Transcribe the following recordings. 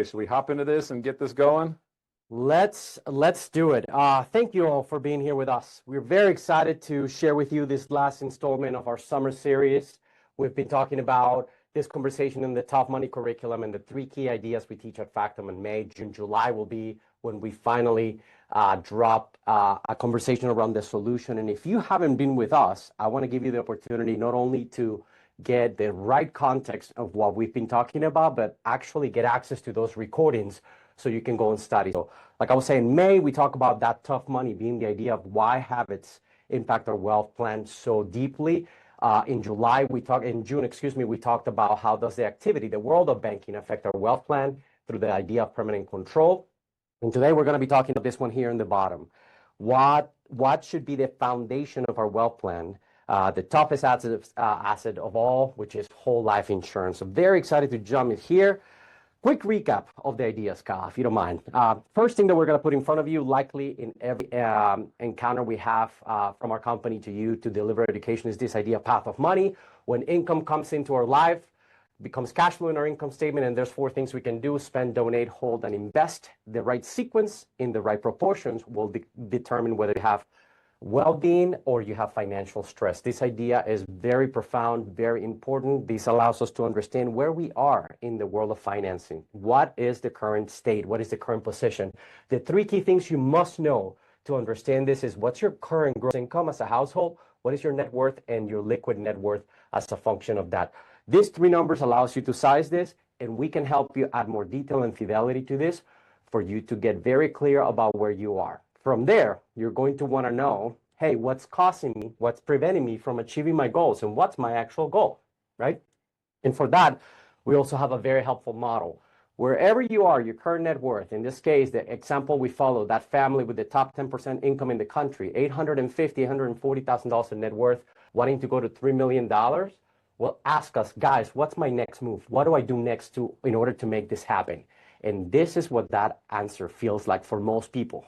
Okay, should we hop into this and get this going? Let's do it. Thank you all for being here with us. We're very excited to share with you this last installment of our summer series. We've been talking about this conversation in the Tough Money curriculum and the 3 key ideas we teach at Factum in May. June, July will be when we finally drop a conversation around the solution. And if you haven't been with us, I want to give you the opportunity not only to get the right context of what we've been talking about, but actually get access to those recordings so you can go and study. So like I was saying, in May, we talk about that tough money being the idea of why habits impact our wealth plan so deeply. In June, we talked about how does the activity, the world of banking, affect our wealth plan through the idea of permanent control. And today we're going to be talking about this one here in the bottom. What should be the foundation of our wealth plan? The toughest asset of all, which is whole life insurance. So very excited to jump in here. Quick recap of the ideas, Kyle, if you don't mind. First thing that we're going to put in front of you, likely in every encounter we have from our company to you to deliver education, is this idea of path of money. When income comes into our life, becomes cash flow in our income statement, and there's 4 things we can do: spend, donate, hold, and invest. The right sequence in the right proportions will determine whether you have well-being or you have financial stress. This idea is very profound, very important. This allows us to understand where we are in the world of financing. What is the current state? What is the current position? The 3 key things you must know to understand this is: what's your current gross income as a household? What is your net worth and your liquid net worth as a function of that? These 3 numbers allows you to size this, and we can help you add more detail and fidelity to this for you to get very clear about where you are. From there, you're going to want to know, hey, what's causing me, what's preventing me from achieving my goals, and what's my actual goal, right? And for that, we also have a very helpful model. Wherever you are, your current net worth, in this case, the example we follow, that family with the top 10% income in the country, $850,000, $140,000 in net worth, wanting to go to $3 million, well, ask us, guys, what's my next move? What do I do next in order to make this happen? And this is what that answer feels like for most people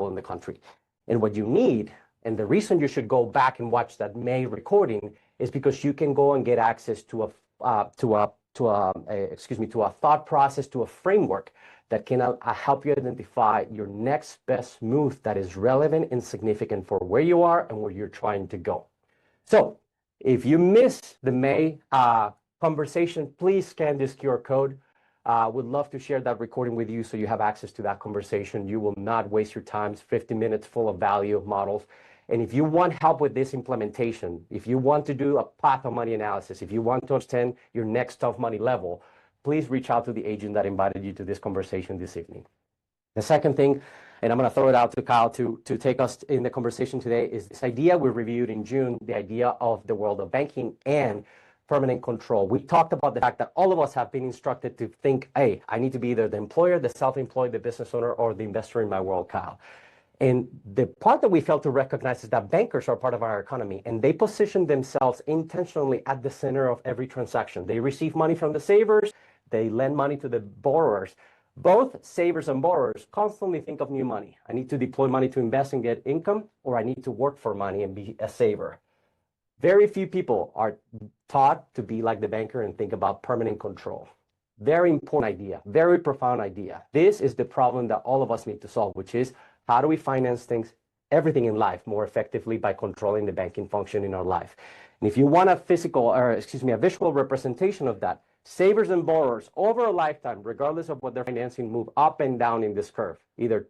in the country. And what you need, and the reason you should go back and watch that May recording, is because you can go and get access to a thought process, to a framework that can help you identify your next best move that is relevant and significant for where you are and where you're trying to go. So if you missed the May conversation, please scan this QR code. Would love to share that recording with you so you have access to that conversation. You will not waste your time. It's 50 minutes full of value models. And if you want help with this implementation, if you want to do a path of money analysis, if you want to understand your next tough money level, please reach out to the agent that invited you to this conversation this evening. The second thing, and I'm going to throw it out to Kyle to take us in the conversation today, is this idea we reviewed in June, the idea of the world of banking and permanent control. We talked about the fact that all of us have been instructed to think, hey, I need to be either the employer, the self-employed, the business owner, or the investor in my world, Kyle. And the part that we failed to recognize is that bankers are part of our economy, and they position themselves intentionally at the center of every transaction. They receive money from the savers, they lend money to the borrowers. Both savers and borrowers constantly think of new money. I need to deploy money to invest and get income, or I need to work for money and be a saver. Very few people are taught to be like the banker and think about permanent control. Very important idea, very profound idea. This is the problem that all of us need to solve, which is how do we finance everything in life more effectively by controlling the banking function in our life. And if you want a visual representation of that, savers and borrowers over a lifetime, regardless of what they're financing, move up and down in this curve, either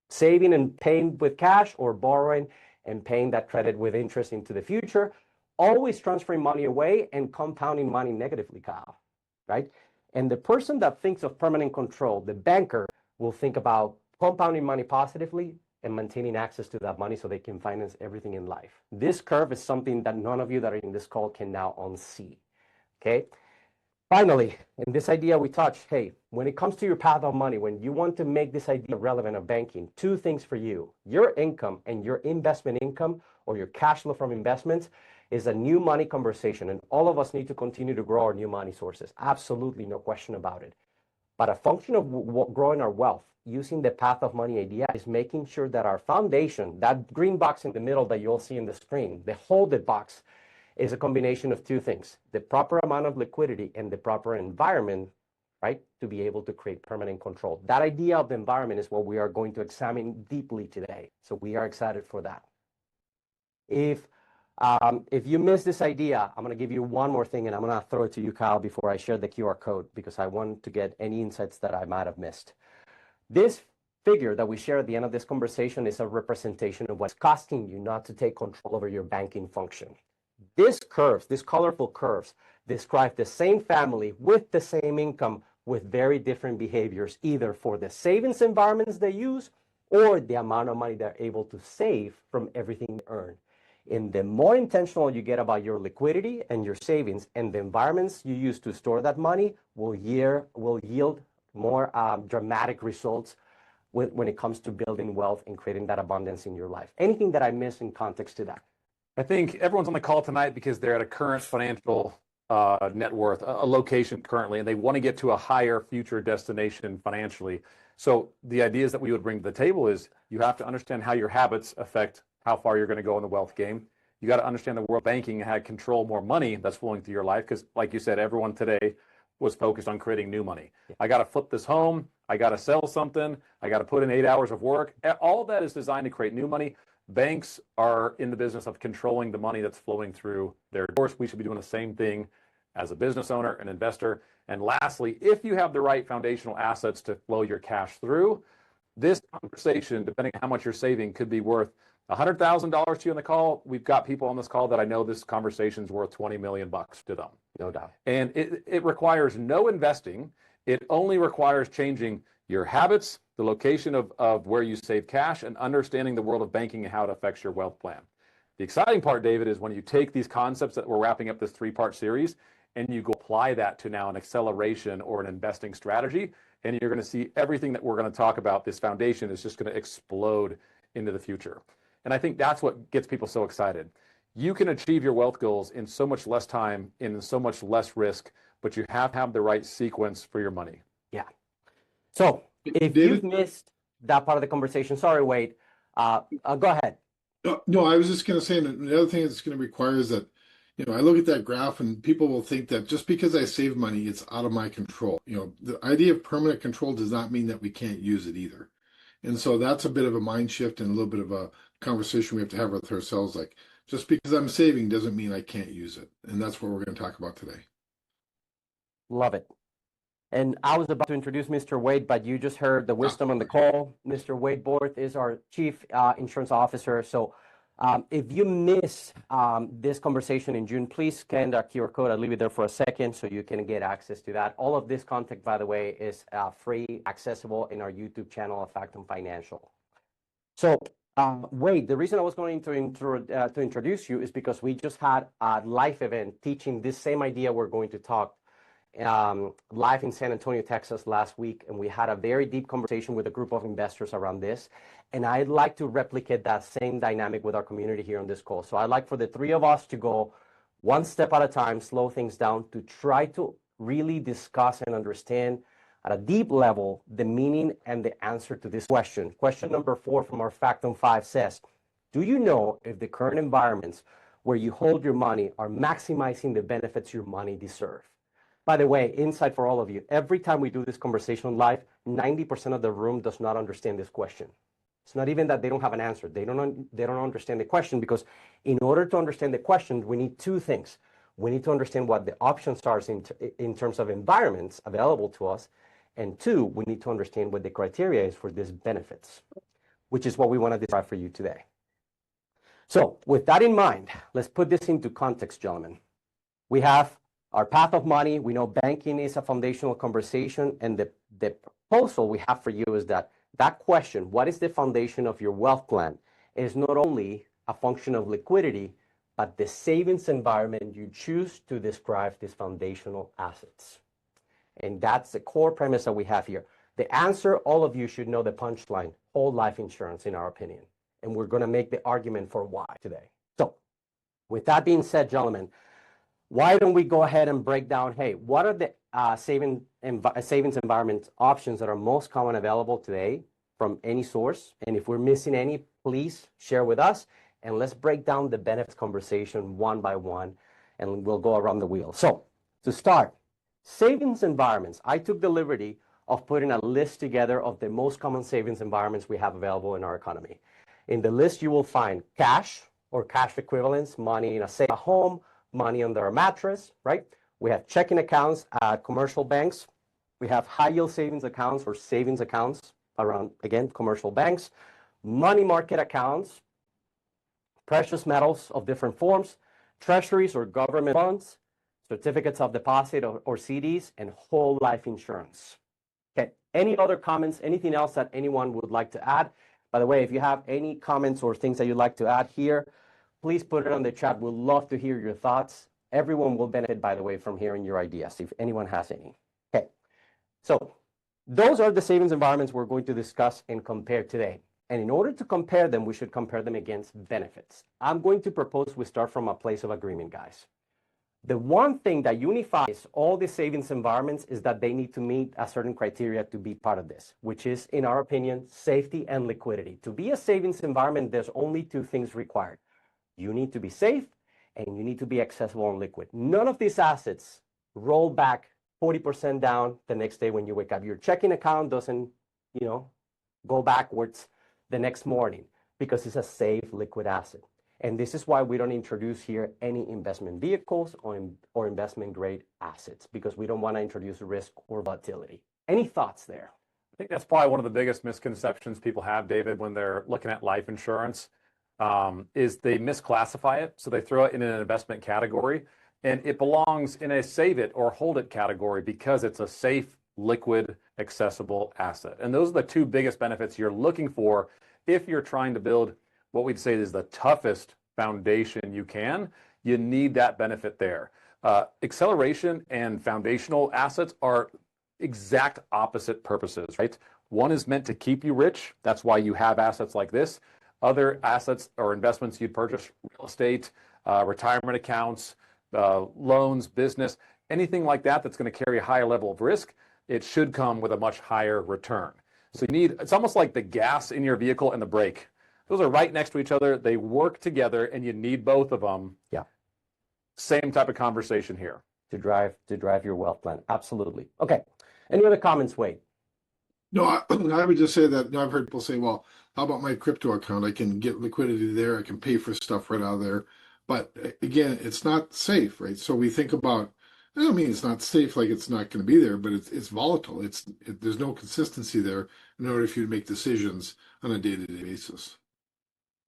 saving and paying with cash or borrowing and paying that credit with interest into the future, always transferring money away and compounding money negatively, Kyle, right? And the person that thinks of permanent control, the banker, will think about compounding money positively and maintaining access to that money so they can finance everything in life. This curve is something that none of you that are in this call can now unsee, okay? Finally, in this idea we touched, hey, when it comes to your path of money, when you want to make this idea relevant of banking, 2 things for you. Your income and your investment income, or your cash flow from investments, is a new money conversation, and all of us need to continue to grow our new money sources. Absolutely, no question about it. But a function of growing our wealth using the path of money idea is making sure that our foundation, that green box in the middle that you'll see in the screen, the hold it box, is a combination of 2 things: the proper amount of liquidity and the proper environment right? To be able to create permanent control. That idea of the environment is what we are going to examine deeply today. So we are excited for that. If you miss this idea, I'm going to give you one more thing, and I'm going to throw it to you, Kyle, before I share the QR code, because I want to get any insights that I might have missed. This figure that we share at the end of this conversation is a representation of what's costing you not to take control over your banking function. These curves, these colorful curves, describe the same family with the same income with very different behaviors, either for the savings environments they use or the amount of money they're able to save from everything they earn. And the more intentional you get about your liquidity and your savings and the environments you use to store that money will yield more dramatic results when it comes to building wealth and creating that abundance in your life. Anything that I miss in context to that? I think everyone's on the call tonight because they're at a current financial net worth, a location currently, and they want to get to a higher future destination financially. So the ideas that we would bring to the table is you have to understand how your habits affect how far you're going to go in the wealth game. You got to understand the world of banking and how to control more money that's flowing through your life. Because like you said, everyone today was focused on creating new money. I got to flip this home. I got to sell something. I got to put in 8 hours of work. All of that is designed to create new money. Banks are in the business of controlling the money that's flowing through their doors. We should be doing the same thing as a business owner, an investor. And lastly, if you have the right foundational assets to flow your cash through, this conversation, depending on how much you're saving, could be worth $100,000 to you on the call. We've got people on this call that I know this conversation is worth 20 million bucks to them. No doubt. And it requires no investing. It only requires changing your habits, the location of where you save cash, and understanding the world of banking and how it affects your wealth plan. The exciting part, David, is when you take these concepts that we're wrapping up this 3-part series and you go apply that to now an acceleration or an investing strategy, and you're going to see everything that we're going to talk about, this foundation is just going to explode into the future. And I think that's what gets people so excited. You can achieve your wealth goals in so much less time, in so much less risk, but you have to have the right sequence for your money. Yeah. So if you've missed that part of the conversation, sorry, Wade, go ahead. No, I was just going to say, and the other thing it's going to require is that, I look at that graph and people will think that just because I save money, it's out of my control. The idea of permanent control does not mean that we can't use it either. And so that's a bit of a mind shift and a little bit of a conversation we have to have with ourselves. Like, just because I'm saving doesn't mean I can't use it. And that's what we're going to talk about today. Love it. And I was about to introduce Mr. Wade, but you just heard the wisdom on the call. Mr. Wade Borth is our Chief Insurance Officer. So if you miss this conversation in June, please scan that QR code. I'll leave it there for a second so you can get access to that. All of this content, by the way, is free, accessible in our YouTube channel of Factum Financial. So Wade, the reason I was going to introduce you is because we just had a live event teaching this same idea we're going to talk live in San Antonio, Texas last week, and we had a very deep conversation with a group of investors around this. And I'd like to replicate that same dynamic with our community here on this call. So I'd like for the 3 of us to go one step at a time, slow things down, to try to really discuss and understand at a deep level the meaning and the answer to this question. Question number 4 from our Factum 5 says, do you know if the current environments where you hold your money are maximizing the benefits your money deserve? By the way, insight for all of you, every time we do this conversation live, 90% of the room does not understand this question. It's not even that they don't have an answer. They don't understand the question, because in order to understand the question, we need 2 things. We need to understand what the options are in terms of environments available to us. And 2, we need to understand what the criteria is for these benefits, which is what we want to describe for you today. So with that in mind, let's put this into context, gentlemen. We have our path of money. We know banking is a foundational conversation, and the proposal we have for you is that question, what is the foundation of your wealth plan, is not only a function of liquidity, but the savings environment you choose to describe these foundational assets. And that's the core premise that we have here. The answer, all of you should know the punchline, whole life insurance, in our opinion. And we're going to make the argument for why today. So with that being said, gentlemen, why don't we go ahead and break down, hey, what are the savings environment options that are most common available today from any source? And if we're missing any, please share with us. And let's break down the benefits conversation one by one, and we'll go around the wheel. So to start, Savings environments. I took the liberty of putting a list together of the most common savings environments we have available in our economy. In the list, you will find cash or cash equivalents, money in a safe home, money under a mattress, right? We have checking accounts at commercial banks. We have high yield savings accounts or savings accounts around, again, commercial banks, money market accounts, precious metals of different forms, treasuries or government bonds, certificates of deposit or CDs, and whole life insurance. Okay, any other comments, anything else that anyone would like to add? By the way, if you have any comments or things that you'd like to add here, please put it on the chat. We'd love to hear your thoughts. Everyone will benefit, by the way, from hearing your ideas, if anyone has any. Okay, so those are the savings environments we're going to discuss and compare today. And in order to compare them, we should compare them against benefits. I'm going to propose we start from a place of agreement, guys. The one thing that unifies all the savings environments is that they need to meet a certain criteria to be part of this, which is, in our opinion, safety and liquidity. To be a savings environment, there's only two things required. You need to be safe and you need to be accessible and liquid. None of these assets roll back 40% down the next day when you wake up. Your checking account doesn't, go backwards the next morning because it's a safe liquid asset. And this is why we don't introduce here any investment vehicles or investment grade assets, because we don't want to introduce risk or volatility. Any thoughts there? I think that's probably one of the biggest misconceptions people have, David, when they're looking at life insurance, is they misclassify it. So they throw it in an investment category, and it belongs in a save it or hold it category because it's a safe, liquid, accessible asset. And those are the two biggest benefits you're looking for if you're trying to build what we'd say is the toughest foundation you can. You need that benefit there. Acceleration and foundational assets are exact opposite purposes, right? One is meant to keep you rich. That's why you have assets like this. Other assets or investments you'd purchase, real estate, retirement accounts, loans, business, anything like that that's going to carry a higher level of risk, it should come with a much higher return. So it's almost like the gas in your vehicle and the brake. Those are right next to each other. They work together and you need both of them. Yeah. Same type of conversation here. To drive your wealth plan. Absolutely. Okay. Any other comments, Wade? No, I would just say that I've heard people say, well, how about my crypto account? I can get liquidity there. I can pay for stuff right out of there. But again, it's not safe, right? So we think about, I don't mean it's not safe like it's not going to be there, but it's volatile. There's no consistency there in order for you to make decisions on a day-to-day basis.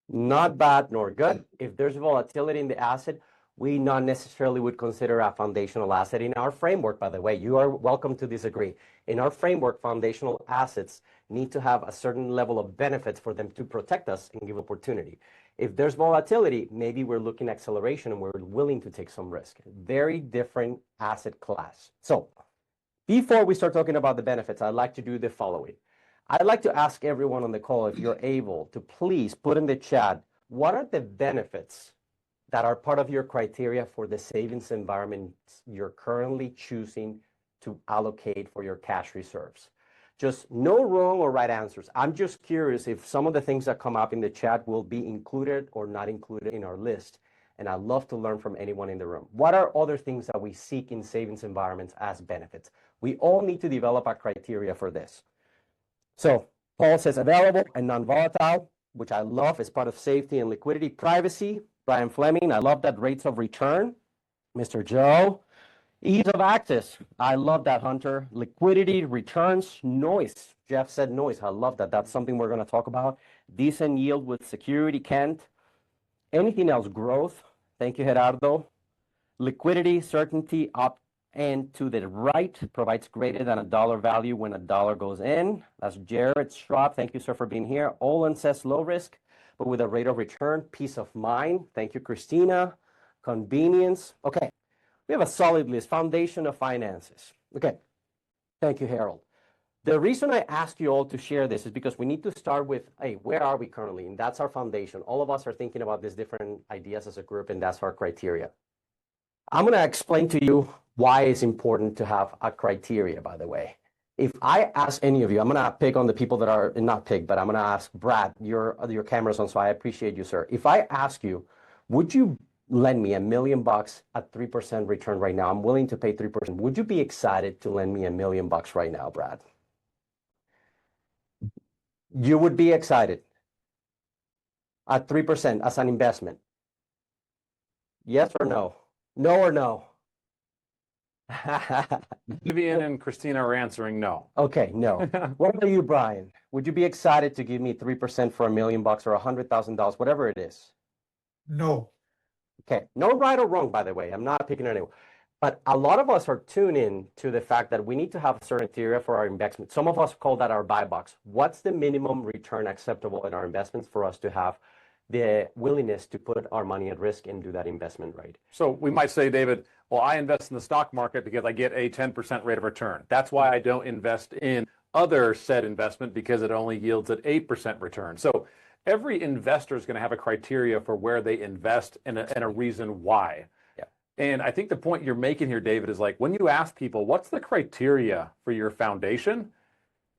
Not bad nor good. If there's volatility in the asset, we not necessarily would consider a foundational asset in our framework, by the way. You are welcome to disagree. In our framework, foundational assets need to have a certain level of benefits for them to protect us and give opportunity. If there's volatility, maybe we're looking at acceleration and we're willing to take some risk. Very different asset class. So before we start talking about the benefits, I'd like to do the following. I'd like to ask everyone on the call, if you're able to please put in the chat, what are the benefits that are part of your criteria for the savings environment you're currently choosing to allocate for your cash reserves? Just no wrong or right answers. I'm just curious if some of the things that come up in the chat will be included or not included in our list. And I'd love to learn from anyone in the room. What are other things that we seek in savings environments as benefits? We all need to develop a criteria for this. So Paul says available and non-volatile, which I love as part of safety and liquidity. Privacy, Brian Fleming, I love that. Rates of return, Mr. Joe. Ease of access, I love that, Hunter. Liquidity, returns, noise. Jeff said noise, I love that. That's something we're going to talk about. Decent yield with security, Kent. Anything else? Growth, thank you, Gerardo. Liquidity, certainty, up and to the right, provides greater than $1 value when $1 goes in. That's Jared Schwab, thank you, sir, for being here. Olin says low risk, but with a rate of return, peace of mind. Thank you, Christina. Convenience, okay. We have a solid list, foundation of finances. Okay, thank you, Harold. The reason I ask you all to share this is because we need to start with, hey, where are we currently? And that's our foundation. All of us are thinking about these different ideas as a group, and that's our criteria. I'm going to explain to you why it's important to have a criteria, by the way. If I ask any of you, I'm going to pick on the people that are, not pick, but I'm going to ask Brad, your camera's on, so I appreciate you, sir. If I ask you, would you lend me $1 million at 3% return right now, I'm willing to pay 3%. Would you be excited to lend me $1 million right now, Brad? You would be excited at 3% as an investment? Yes or no? No or no? Vivian and Christina are answering no. Okay, no. What about you, Brian? Would you be excited to give me 3% for $1 million or $100,000, whatever it is? No. Okay, no right or wrong, by the way. I'm not picking anyone. But a lot of us are tuned in to the fact that we need to have a certain criteria for our investment. Some of us call that our buy box. What's the minimum return acceptable in our investments for us to have the willingness to put our money at risk and do that investment right? So we might say, David, well, I invest in the stock market because I get a 10% rate of return. That's why I don't invest in other said investment because it only yields an 8% return. So every investor is going to have a criteria for where they invest and a reason why. Yeah. And I think the point you're making here, David, is like when you ask people, what's the criteria for your foundation?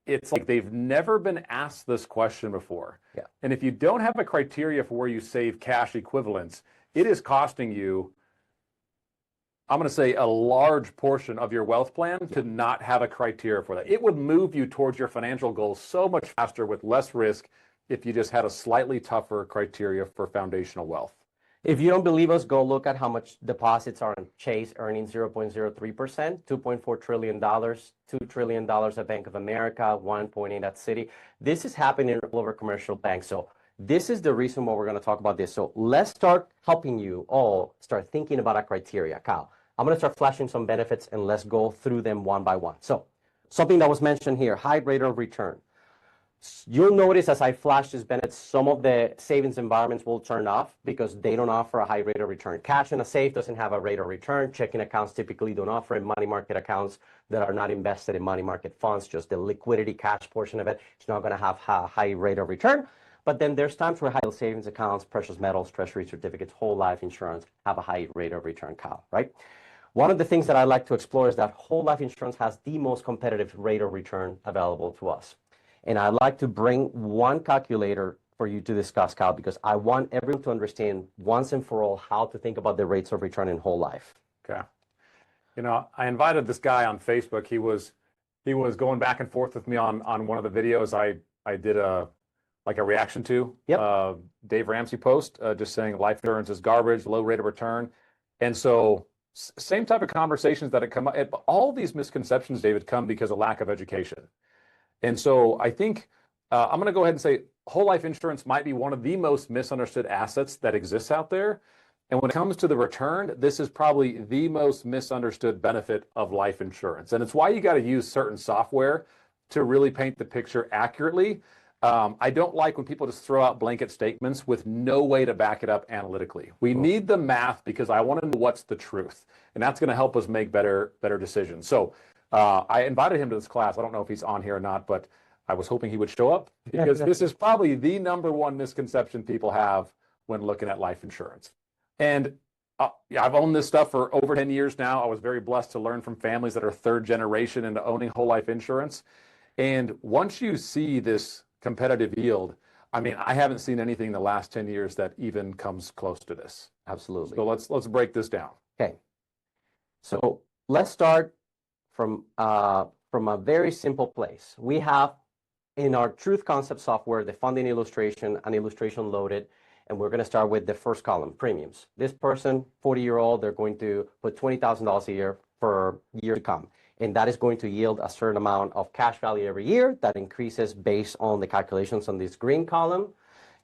It's like they've never been asked this question before. Yeah. And if you don't have a criteria for where you save cash equivalents, it is costing you, I'm going to say, a large portion of your wealth plan to not have a criteria for that. It would move you towards your financial goals so much faster with less risk if you just had a slightly tougher criteria for foundational wealth. If you don't believe us, go look at how much deposits are in Chase earning 0.03%, $2.4 trillion, $2 trillion at Bank of America, 1.8 at Citi. This is happening all over commercial banks. So this is the reason why we're going to talk about this. So let's start helping you all start thinking about a criteria. Kyle, I'm going to start flashing some benefits and let's go through them one by one. So something that was mentioned here, high rate of return. You'll notice as I flash this benefit, some of the savings environments will turn off because they don't offer a high rate of return. Cash in a safe doesn't have a rate of return. Checking accounts typically don't offer it. Money market accounts that are not invested in money market funds, just the liquidity cash portion of it, it's not going to have a high rate of return. But then there's times where high yield savings accounts, precious metals, treasury certificates, whole life insurance have a high rate of return, Kyle, right? One of the things that I like to explore is that whole life insurance has the most competitive rate of return available to us. And I'd like to bring one calculator for you to discuss, Kyle, because I want everyone to understand once and for all how to think about the rates of return in whole life. Okay. You know, I invited this guy on Facebook. He was going back and forth with me on one of the videos I did a reaction to. Yep. Dave Ramsey post just saying life insurance is garbage, low rate of return. And so same type of conversations that come up. All these misconceptions, David, come because of lack of education. And so I think I'm going to go ahead and say whole life insurance might be one of the most misunderstood assets that exists out there. And when it comes to the return, this is probably the most misunderstood benefit of life insurance. And it's why you got to use certain software to really paint the picture accurately. I don't like when people just throw out blanket statements with no way to back it up analytically. We need the math because I want to know what's the truth. And that's going to help us make better decisions. So I invited him to this class. I don't know if he's on here or not, but I was hoping he would show up because this is probably the number one misconception people have when looking at life insurance. And I've owned this stuff for over 10 years now. I was very blessed to learn from families that are third generation into owning whole life insurance. And once you see this competitive yield, I mean, I haven't seen anything in the last 10 years that even comes close to this. Absolutely. So let's break this down. Okay. So let's start from a very simple place. We have in our truth concept software, the funding illustration, an illustration loaded, and we're going to start with the first column, premiums. This person, 40-year-old, they're going to put $20,000 a year for years to come. And that is going to yield a certain amount of cash value every year that increases based on the calculations on this green column.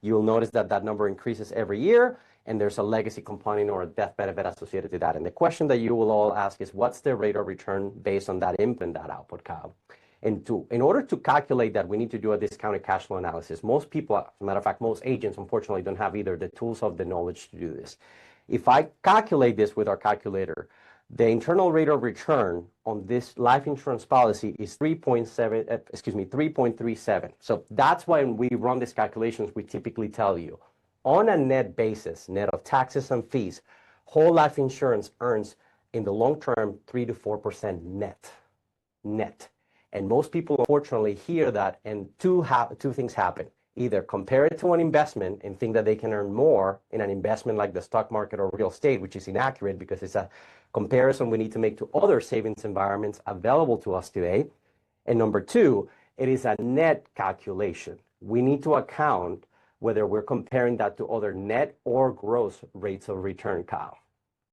You'll notice that that number increases every year, and there's a legacy component or a death benefit associated to that. And the question that you will all ask is, what's the rate of return based on that input and that output, Kyle? And in order to calculate that, we need to do a discounted cash flow analysis. Most people, as a matter of fact, most agents, unfortunately, don't have either the tools or the knowledge to do this. If I calculate this with our calculator, the internal rate of return on this life insurance policy is 3.37. So that's why when we run these calculations, we typically tell you, on a net basis, net of taxes and fees, whole life insurance earns in the long term 3 to 4% net. And most people, unfortunately, hear that, and two things happen. either compare it to an investment and think that they can earn more in an investment like the stock market or real estate, which is inaccurate because it's a comparison we need to make to other savings environments available to us today. And number two, it is a net calculation. We need to account whether we're comparing that to other net or gross rates of return, Kyle.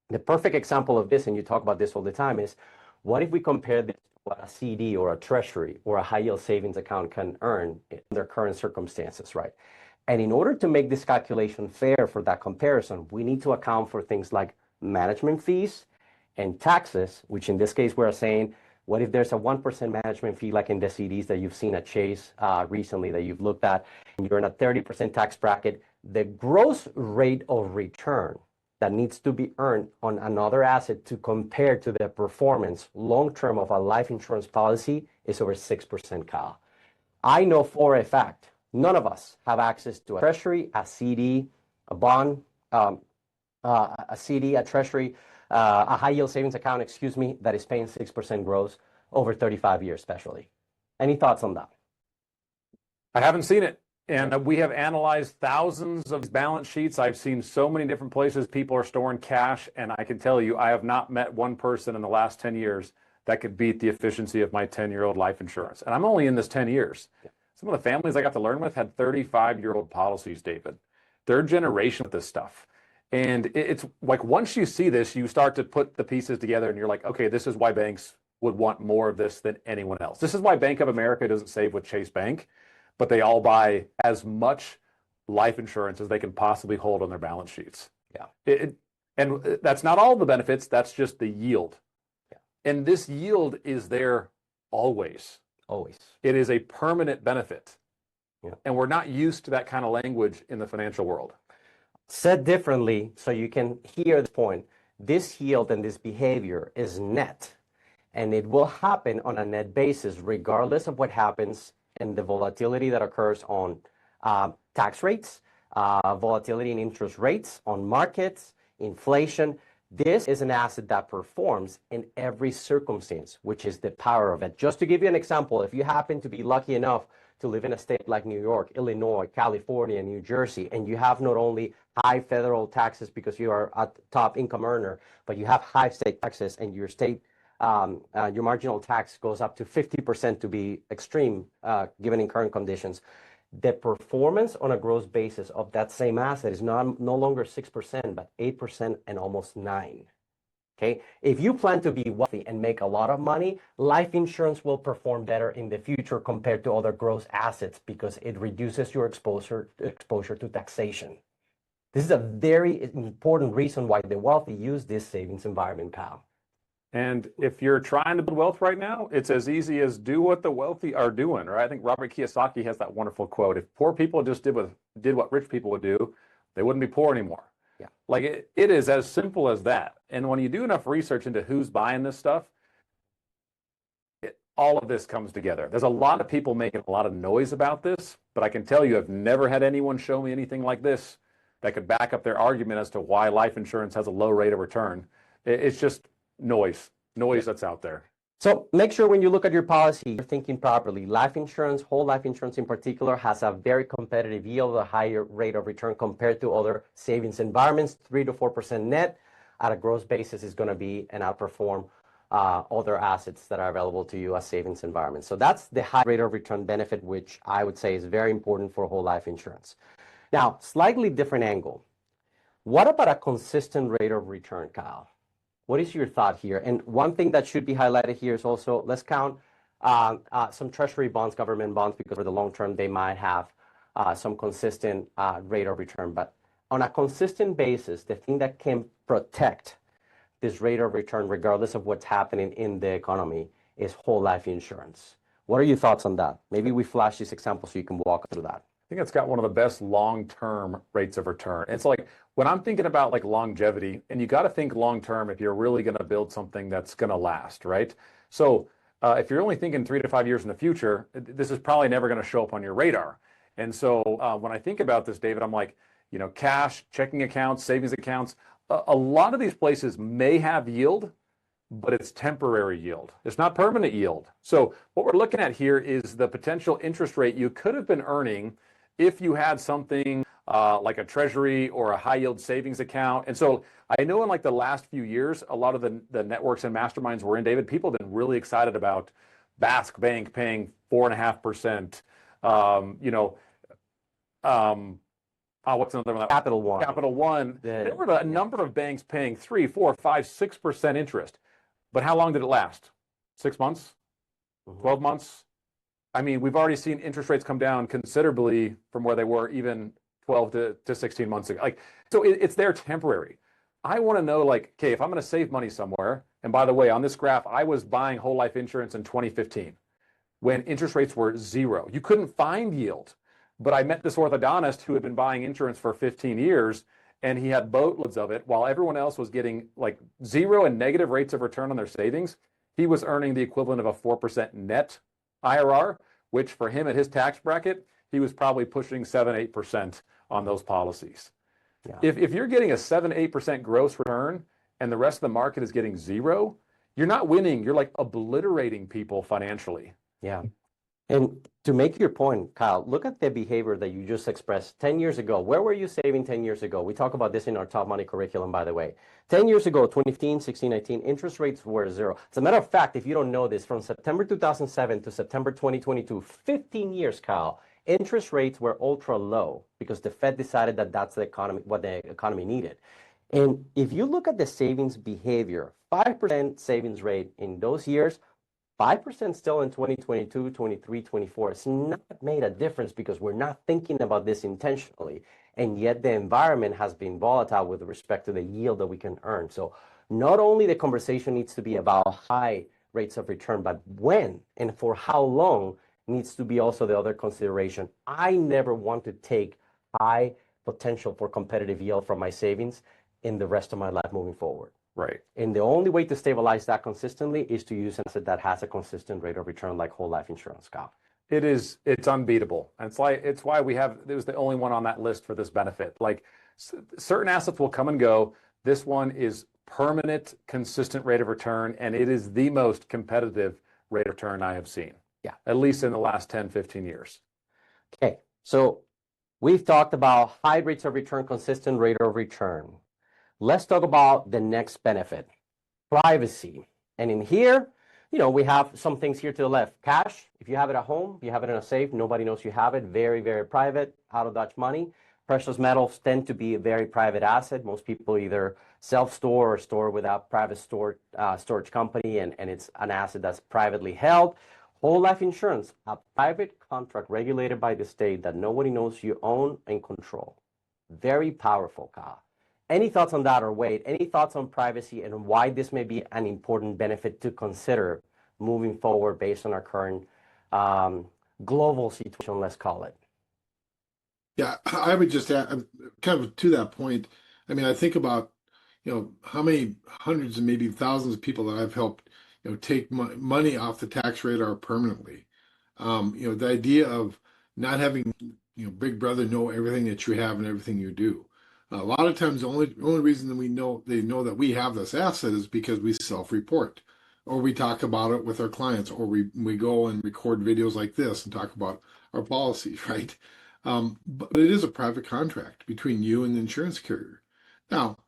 The perfect example of this, and you talk about this all the time, is what if we compare this to what a CD or a treasury or a high yield savings account can earn in their current circumstances, right? And in order to make this calculation fair for that comparison, we need to account for things like management fees and taxes, which in this case we're saying, what if there's a 1% management fee like in the CDs that you've seen at Chase recently that you've looked at, and you're in a 30% tax bracket, the gross rate of return that needs to be earned on another asset to compare to the performance long-term of a life insurance policy is over 6%, Kyle. I know for a fact, none of us have access to a treasury, a CD, a bond, a CD, a treasury, a high yield savings account, excuse me, that is paying 6% gross over 35 years, especially. Any thoughts on that? I haven't seen it. And we have analyzed thousands of balance sheets. I've seen so many different places people are storing cash. And I can tell you, I have not met one person in the last 10 years that could beat the efficiency of my 10-year-old life insurance. And I'm only in this 10 years. Some of the families I got to learn with had 35-year-old policies, David. Third generation with this stuff. And it's like once you see this, you start to put the pieces together and you're like, okay, this is why banks would want more of this than anyone else. This is why Bank of America doesn't save with Chase Bank, but they all buy as much life insurance as they can possibly hold on their balance sheets. Yeah. And that's not all the benefits, that's just the yield. Yeah. And this yield is there always. Always. It is a permanent benefit. Yeah. And we're not used to that kind of language in the financial world. Said differently, so you can hear the point, this yield and this behavior is net, and it will happen on a net basis regardless of what happens in the volatility that occurs on tax rates, volatility in interest rates, on markets, inflation. This is an asset that performs in every circumstance, which is the power of it. Just to give you an example, if you happen to be lucky enough to live in a state like New York, Illinois, California, New Jersey, and you have not only high federal taxes because you are a top income earner, but you have high state taxes and your state, your marginal tax goes up to 50% to be extreme, given in current conditions. The performance on a gross basis of that same asset is no longer 6%, but 8% and almost 9%. Okay, if you plan to be wealthy and make a lot of money, life insurance will perform better in the future compared to other gross assets because it reduces your exposure to taxation. This is a very important reason why the wealthy use this savings environment, pal. And if you're trying to build wealth right now, it's as easy as do what the wealthy are doing, right? I think Robert Kiyosaki has that wonderful quote. If poor people just did what rich people would do, they wouldn't be poor anymore. Yeah. Like it is as simple as that. And when you do enough research into who's buying this stuff, all of this comes together. There's a lot of people making a lot of noise about this, but I can tell you I've never had anyone show me anything like this that could back up their argument as to why life insurance has a low rate of return. It's just noise that's out there. So make sure when you look at your policy, you're thinking properly. Life insurance, whole life insurance in particular, has a very competitive yield, a higher rate of return compared to other savings environments. 3 to 4% net at a gross basis is going to be and outperform other assets that are available to you as savings environments. So that's the high rate of return benefit, which I would say is very important for whole life insurance. Now, slightly different angle. What about a consistent rate of return, Kyle? What is your thought here? And one thing that should be highlighted here is also, let's count some treasury bonds, government bonds, because for the long term, they might have some consistent rate of return. But on a consistent basis, the thing that can protect this rate of return, regardless of what's happening in the economy, is whole life insurance. What are your thoughts on that? Maybe we flash this example so you can walk through that. I think it's got one of the best long-term rates of return. It's like when I'm thinking about like longevity, and you got to think long-term if you're really going to build something that's going to last, right? So if you're only thinking 3 to 5 years in the future, this is probably never going to show up on your radar. And so when I think about this, David, I'm like, you know, cash, checking accounts, savings accounts, a lot of these places may have yield, but it's temporary yield. It's not permanent yield. So what we're looking at here is the potential interest rate you could have been earning if you had something like a treasury or a high yield savings account. And so I know in like the last few years, a lot of the networks and masterminds we're in, David, people have been really excited about Basque Bank paying 4.5%. What's another one? Capital One. Capital One. Yeah. There were a number of banks paying 3, 4, 5, 6% interest. But how long did it last? 6 months? 12 months? I mean, we've already seen interest rates come down considerably from where they were even 12 to 16 months ago. Like, so it's there temporary. I want to know, like, okay, if I'm going to save money somewhere, and by the way, on this graph, I was buying whole life insurance in 2015 when interest rates were 0. You couldn't find yield. But I met this orthodontist who had been buying insurance for 15 years, and he had boatloads of it while everyone else was getting like 0 and negative rates of return on their savings. He was earning the equivalent of a 4% net IRR, which for him at his tax bracket, he was probably pushing 7-8% on those policies. Yeah. If you're getting a 7-8% gross return and the rest of the market is getting 0, you're not winning. You're like obliterating people financially. Yeah. And to make your point, Kyle, look at the behavior that you just expressed 10 years ago. Where were you saving 10 years ago? We talk about this in our Top Money curriculum, by the way. 10 years ago, 2015, 16, 19, interest rates were 0. As a matter of fact, if you don't know this, from September 2007 to September 2022, 15 years, Kyle, interest rates were ultra low because the Fed decided that that's the economy, what the economy needed. And if you look at the savings behavior, 5% savings rate in those years, 5% still in 2022, 23, 24. It's not made a difference because we're not thinking about this intentionally. And yet the environment has been volatile with respect to the yield that we can earn. So not only the conversation needs to be about high rates of return, but when and for how long needs to be also the other consideration. I never want to take high potential for competitive yield from my savings in the rest of my life moving forward. Right. And the only way to stabilize that consistently is to use an asset that has a consistent rate of return like whole life insurance, Kyle. It's unbeatable. And it's why it was the only one on that list for this benefit. Like certain assets will come and go. This one is permanent, consistent rate of return, and it is the most competitive rate of return I have seen. Yeah. At least in the last 10, 15 years. Okay. So we've talked about high rates of return, consistent rate of return. Let's talk about the next benefit, privacy. And in here, we have some things here to the left. Cash, if you have it at home, you have it in a safe, nobody knows you have it. Very, very private, out of Dutch money. Precious metals tend to be a very private asset. Most people either self-store or store with a private storage company, and it's an asset that's privately held. Whole life insurance, a private contract regulated by the state that nobody knows you own and control. Very powerful, Kyle. Any thoughts on that, or Wade? Any thoughts on privacy and why this may be an important benefit to consider moving forward based on our current global situation, let's call it? Yeah, I would just add, kind of to that point. I mean, I think about, how many hundreds and maybe thousands of people that I've helped, take money off the tax radar permanently. The idea of not having, Big Brother know everything that you have and everything you do. A lot of times, the only reason that they know that we have this asset is because we self-report, or we talk about it with our clients, or we go and record videos like this and talk about our policies, right? But it is a private contract between you and the insurance carrier. Now,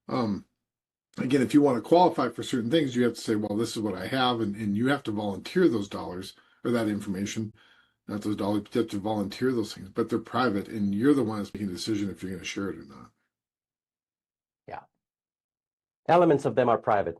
again, if you want to qualify for certain things, you have to say, well, this is what I have, and you have to volunteer those dollars or that information. Not those dollars, but you have to volunteer those things, but they're private, and you're the one that's making a decision if you're going to share it or not. Yeah. Elements of them are private.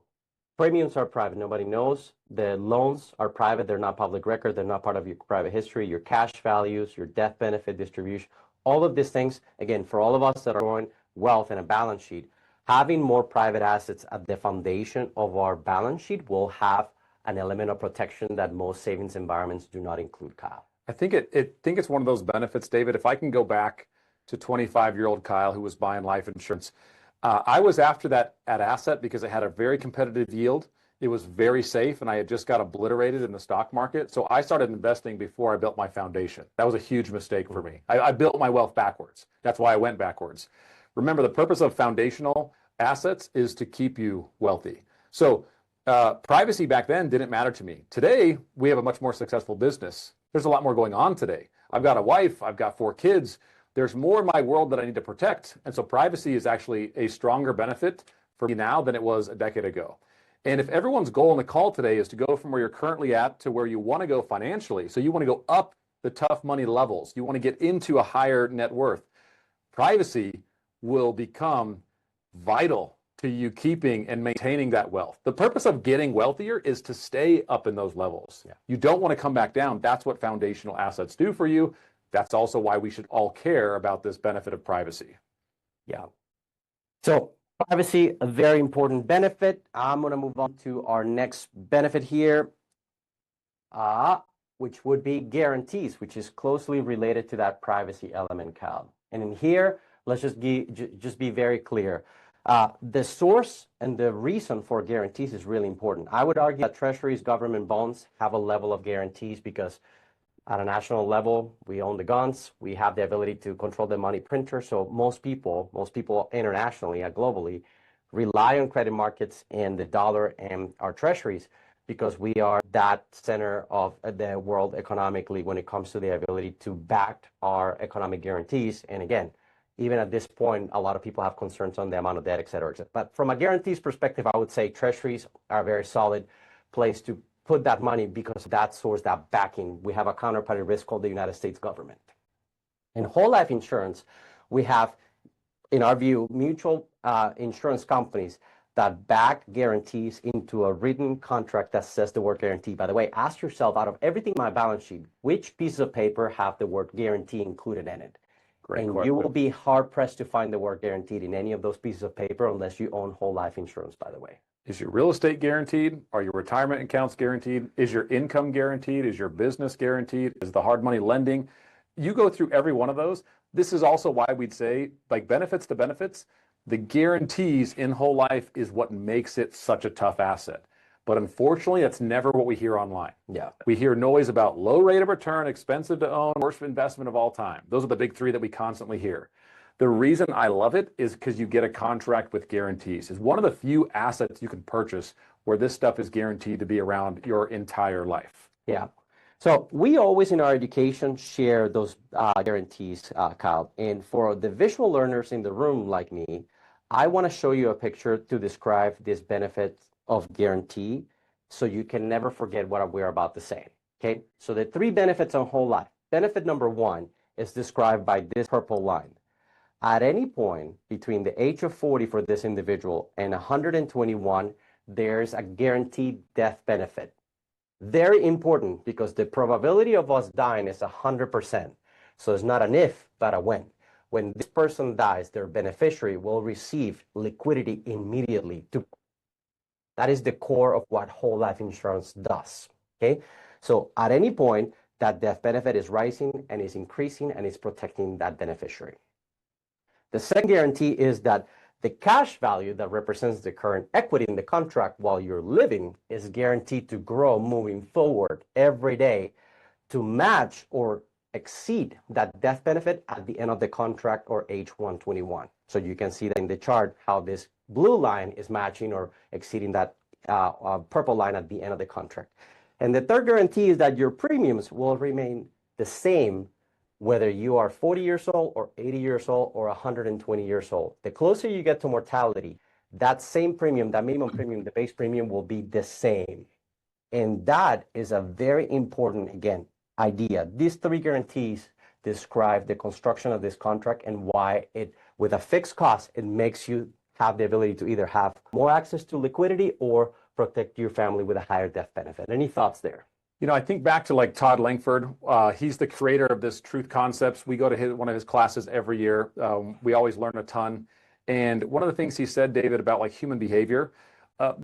Premiums are private. Nobody knows. The loans are private. They're not public record. They're not part of your private history. Your cash values, your death benefit distribution, all of these things, again, for all of us that are growing wealth and a balance sheet, having more private assets at the foundation of our balance sheet will have an element of protection that most savings environments do not include, Kyle. I think it's one of those benefits, David. If I can go back to 25-year-old Kyle who was buying life insurance, I was after that asset because it had a very competitive yield. It was very safe, and I had just got obliterated in the stock market. So I started investing before I built my foundation. That was a huge mistake for me. I built my wealth backwards. That's why I went backwards. Remember, the purpose of foundational assets is to keep you wealthy. So privacy back then didn't matter to me. Today, we have a much more successful business there's a lot more going on today. I've got a wife, I've got 4 kids. There's more in my world that I need to protect. And so privacy is actually a stronger benefit for me now than it was a decade ago. And if everyone's goal in the call today is to go from where you're currently at to where you want to go financially, so you want to go up the tough money levels, you want to get into a higher net worth, privacy will become vital to you keeping and maintaining that wealth. The purpose of getting wealthier is to stay up in those levels. Yeah. You don't want to come back down. That's what foundational assets do for you. That's also why we should all care about this benefit of privacy. Yeah. So privacy, a very important benefit. I'm going to move on to our next benefit here, which would be guarantees, which is closely related to that privacy element, Cal. And in here, let's just be very clear. The source and the reason for guarantees is really important. I would argue that treasuries, government bonds have a level of guarantees because at a national level, we own the guns, we have the ability to control the money printer. So most people internationally and globally rely on credit markets and the dollar and our treasuries because we are that center of the world economically when it comes to the ability to back our economic guarantees. And again, even at this point, a lot of people have concerns on the amount of debt, et cetera, et cetera. But from a guarantees perspective, I would say treasuries are a very solid place to put that money because that source, that backing, we have a counterparty risk called the United States government. In whole life insurance, we have, in our view, mutual insurance companies that back guarantees into a written contract that says the word guarantee. By the way, ask yourself, out of everything in my balance sheet, which pieces of paper have the word guarantee included in it? Great question. You will be hard-pressed to find the word guaranteed in any of those pieces of paper unless you own whole life insurance, by the way. Is your real estate guaranteed? Are your retirement accounts guaranteed? Is your income guaranteed? Is your business guaranteed? Is the hard money lending? You go through every one of those. This is also why we'd say, like benefits to benefits, the guarantees in whole life is what makes it such a tough asset. But unfortunately, that's never what we hear online. Yeah. We hear noise about low rate of return, expensive to own, worst investment of all time. Those are the big 3 that we constantly hear. The reason I love it is because you get a contract with guarantees. It's one of the few assets you can purchase where this stuff is guaranteed to be around your entire life. Yeah. So we always in our education share those guarantees, Kyle. And for the visual learners in the room like me, I want to show you a picture to describe this benefit of guarantee so you can never forget what we're about to say. Okay. So the 3 benefits on whole life. Benefit number 1 is described by this purple line. At any point between the age of 40 for this individual and 121, there's a guaranteed death benefit. Very important because the probability of us dying is 100%. So it's not an if, but a when. When this person dies, their beneficiary will receive liquidity immediately. That is the core of what whole life insurance does. Okay? So at any point, that death benefit is rising and is increasing and is protecting that beneficiary. The second guarantee is that the cash value that represents the current equity in the contract while you're living is guaranteed to grow moving forward every day to match or exceed that death benefit at the end of the contract or age 121. So you can see that in the chart how this blue line is matching or exceeding that purple line at the end of the contract. And the third guarantee is that your premiums will remain the same whether you are 40 years old or 80 years old or 120 years old. The closer you get to mortality, that same premium, that minimum premium, the base premium will be the same. And that is a very important, again, idea. These 3 guarantees describe the construction of this contract and why it, with a fixed cost, it makes you have the ability to either have more access to liquidity or protect your family with a higher death benefit. Any thoughts there? You know, I think back to like Todd Langford. He's the creator of this Truth Concepts. We go to one of his classes every year. We always learn a ton. And one of the things he said, David, about like human behavior,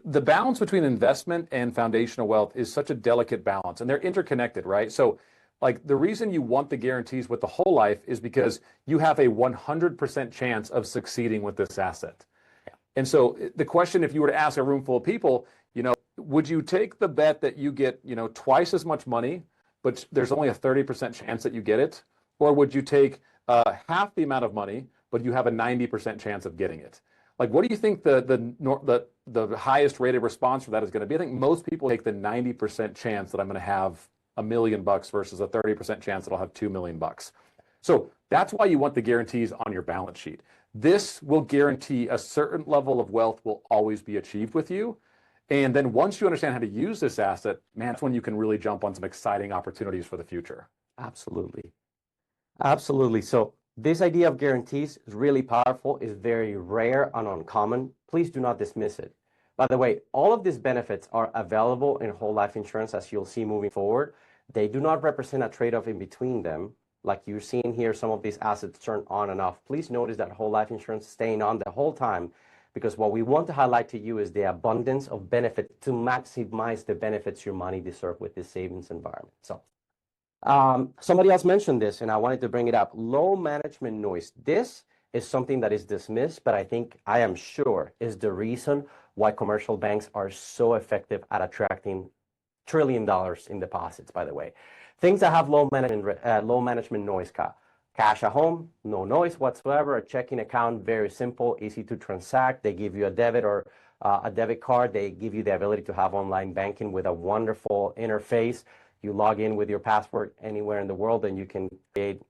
the balance between investment and foundational wealth is such a delicate balance, and they're interconnected, right? So like the reason you want the guarantees with the whole life is because you have a 100% chance of succeeding with this asset. Yeah. And so the question, if you were to ask a room full of people, you know, would you take the bet that you get, you know, twice as much money, but there's only a 30% chance that you get it? Or would you take half the amount of money, but you have a 90% chance of getting it? Like, what do you think the highest rated response for that is going to be? I think most people take the 90% chance that I'm going to have $1 million versus a 30% chance it'll have $2 million. So that's why you want the guarantees on your balance sheet. This will guarantee a certain level of wealth will always be achieved with you. And then once you understand how to use this asset, man, that's when you can really jump on some exciting opportunities for the future. Absolutely. Absolutely. So this idea of guarantees is really powerful, is very rare and uncommon. Please do not dismiss it. By the way, all of these benefits are available in whole life insurance, as you'll see moving forward. They do not represent a trade-off in between them. Like you're seeing here, some of these assets turn on and off. Please notice that whole life insurance is staying on the whole time, because what we want to highlight to you is the abundance of benefit to maximize the benefits your money deserves with this savings environment. So somebody else mentioned this, and I wanted to bring it up. Low management noise. This is something that is dismissed, but I am sure is the reason why commercial banks are so effective at attracting $1 trillion in deposits, by the way. Things that have low management noise. Cash at home, no noise whatsoever. A checking account, very simple, easy to transact. They give you a debit or a debit card. They give you the ability to have online banking with a wonderful interface. You log in with your password anywhere in the world, and you can create,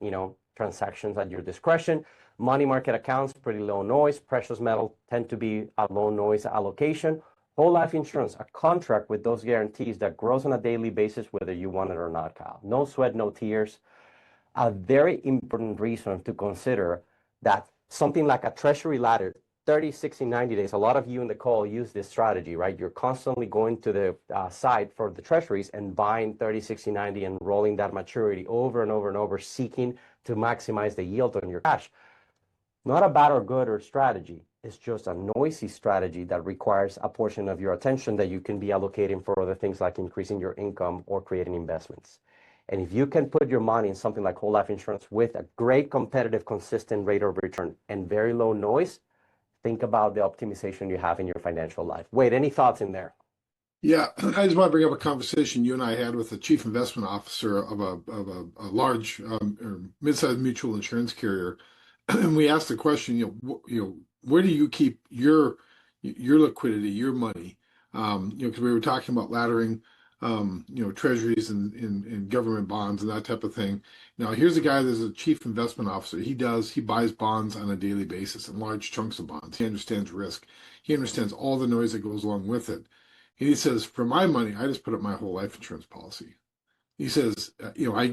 transactions at your discretion. Money market accounts, pretty low noise. Precious metal tend to be a low noise allocation. Whole life insurance, a contract with those guarantees that grows on a daily basis, whether you want it or not, Kyle. No sweat, no tears. A very important reason to consider that something like a treasury ladder, 30, 60, 90 days. A lot of you in the call use this strategy, right? You're constantly going to the site for the treasuries and buying 30, 60, 90 and rolling that maturity over and over and over, seeking to maximize the yield on your cash. Not a bad or good or strategy. It's just a noisy strategy that requires a portion of your attention that you can be allocating for other things like increasing your income or creating investments. And if you can put your money in something like whole life insurance with a great competitive, consistent rate of return and very low noise, think about the optimization you have in your financial life. Wade, any thoughts in there? Yeah, I just want to bring up a conversation you and I had with the chief investment officer of a large or mid-sized mutual insurance carrier, and we asked the question, where do you keep your liquidity, your money? Because we were talking about laddering, treasuries and government bonds and that type of thing. Now, here's a guy that's a chief investment officer. He buys bonds on a daily basis and large chunks of bonds. He understands risk. He understands all the noise that goes along with it. And he says, for my money, I just put up my whole life insurance policy. He says, I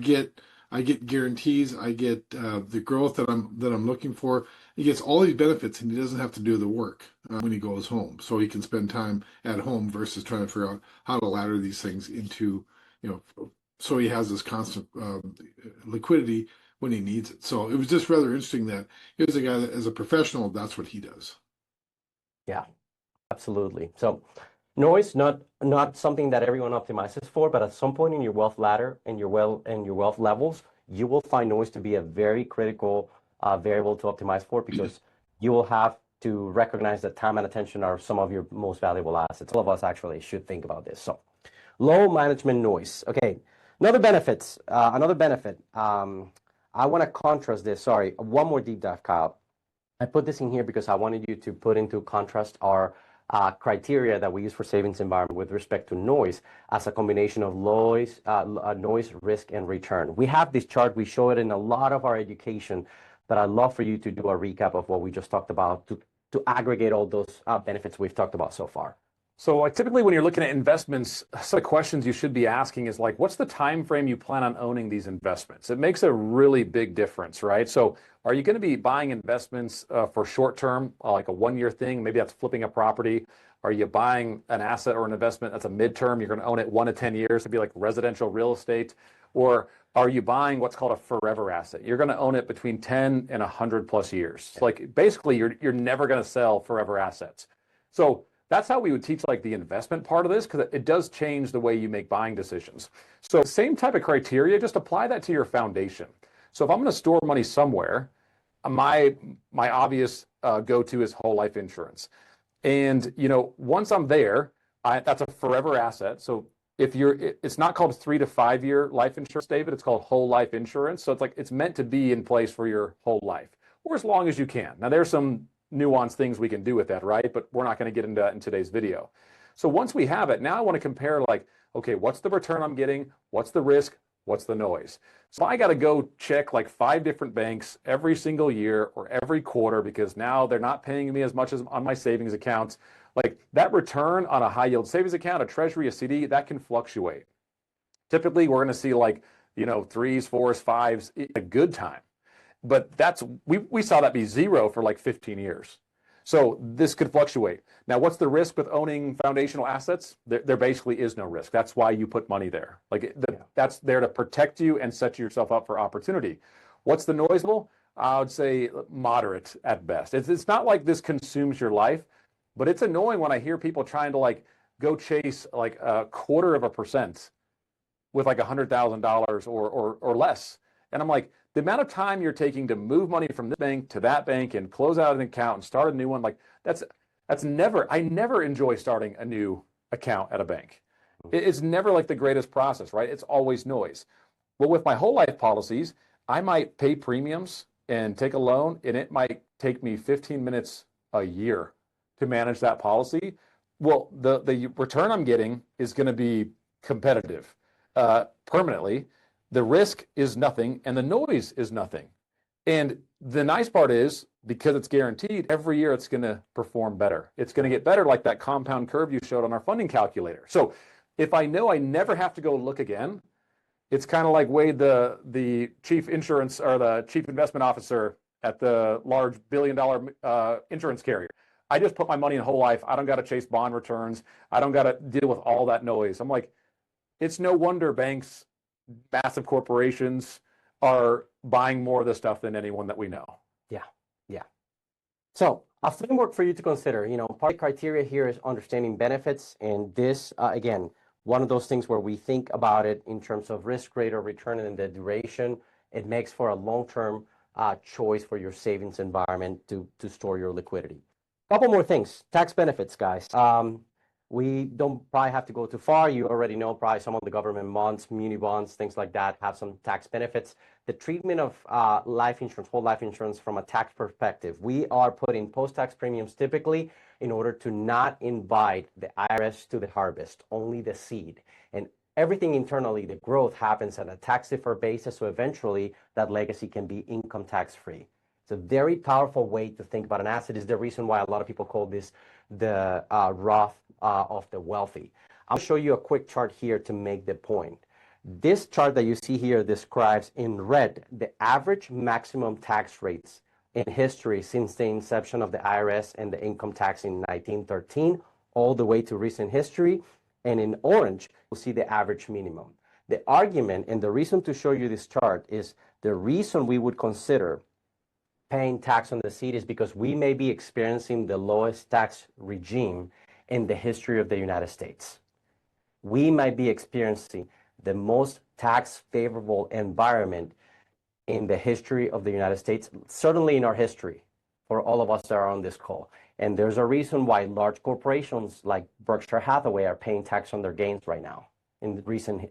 get guarantees, I get the growth that I'm looking for. He gets all these benefits, and he doesn't have to do the work when he goes home. So he can spend time at home versus trying to figure out how to ladder these things into, so he has this constant liquidity when he needs it. So it was just rather interesting that here's a guy that, as a professional, that's what he does. Yeah, absolutely. So noise, not something that everyone optimizes for, but at some point in your wealth ladder and your wealth levels, you will find noise to be a very critical variable to optimize for, because you will have to recognize that time and attention are some of your most valuable assets. All of us actually should think about this. So, low management noise. Okay, another benefit. I want to contrast this. Sorry, one more deep dive, Kyle. I put this in here because I wanted you to put into contrast our criteria that we use for savings environment with respect to noise as a combination of noise, risk, and return. We have this chart. We show it in a lot of our education, but I'd love for you to do a recap of what we just talked about to aggregate all those benefits we've talked about so far. So typically when you're looking at investments, some of the questions you should be asking is like, what's the time frame you plan on owning these investments? It makes a really big difference, right? So are you going to be buying investments for short term, like a 1-year thing? Maybe that's flipping a property. Are you buying an asset or an investment that's a midterm? You're going to own it 1 to 10 years. It'd be like residential real estate. Or are you buying what's called a forever asset? You're going to own it between 10 and 100 plus years. Like basically you're never going to sell forever assets. So that's how we would teach like the investment part of this, because it does change the way you make buying decisions. So same type of criteria, just apply that to your foundation. So if I'm going to store money somewhere, my obvious go-to is whole life insurance. And once I'm there, that's a forever asset. So it's not called 3 to 5 year life insurance, David. It's called whole life insurance. So it's meant to be in place for your whole life, or as long as you can. Now there's some nuanced things we can do with that, right? But we're not going to get into that in today's video. So once we have it, now I want to compare like, okay, what's the return I'm getting? What's the risk? What's the noise? So I got to go check like 5 different banks every single year or every quarter because now they're not paying me as much as on my savings accounts. Like that return on a high yield savings account, a treasury, a CD, that can fluctuate. Typically, we're going to see like, 3s, 4s, 5s, a good time. But we saw that be zero for like 15 years. So this could fluctuate. Now, what's the risk with owning foundational assets? There basically is no risk. That's why you put money there. That's there to protect you and set yourself up for opportunity. What's the noise level? I would say moderate at best. It's not like this consumes your life, but it's annoying when I hear people trying to like go chase like 0.25% with like $100,000 or less. And I'm like, the amount of time you're taking to move money from this bank to that bank and close out an account and start a new one, like that's never, I never enjoy starting a new account at a bank. It's never like the greatest process, right? It's always noise. Well, with my whole life policies, I might pay premiums and take a loan, and it might take me 15 minutes a year to manage that policy. Well, the return I'm getting is going to be competitive permanently. The risk is nothing and the noise is nothing. And the nice part is, because it's guaranteed, every year it's going to perform better. It's going to get better, like that compound curve you showed on our funding calculator. So if I know I never have to go look again, it's kind of like Wade, the chief insurance or the chief investment officer at the large billion-dollar insurance carrier. I just put my money in whole life. I don't got to chase bond returns. I don't got to deal with all that noise. I'm like, it's no wonder banks, massive corporations are buying more of this stuff than anyone that we know. Yeah. So a framework for you to consider, part of the criteria here is understanding benefits. And this, again, one of those things where we think about it in terms of risk rate or return and the duration. It makes for a long-term choice for your savings environment to store your liquidity. Couple more things. Tax benefits, guys. We don't probably have to go too far. You already know probably some of the government bonds, muni bonds, things like that have some tax benefits. The treatment of life insurance, whole life insurance from a tax perspective, we are putting post-tax premiums typically in order to not invite the IRS to the harvest, only the seed. And everything internally, the growth happens on a tax-deferred basis, so eventually that legacy can be income tax-free. It's a very powerful way to think about an asset. Is the reason why a lot of people call this the Roth of the wealthy. I'll show you a quick chart here to make the point. This chart that you see here describes in red the average maximum tax rates in history since the inception of the IRS and the income tax in 1913 all the way to recent history. And in orange, you'll see the average minimum. The argument and the reason to show you this chart is the reason we would consider paying tax on the seed is because we may be experiencing the lowest tax regime in the history of the United States. We might be experiencing the most tax favorable environment in the history of the United States, certainly in our history, for all of us that are on this call. And there's a reason why large corporations like Berkshire Hathaway are paying tax on their gains right now in recent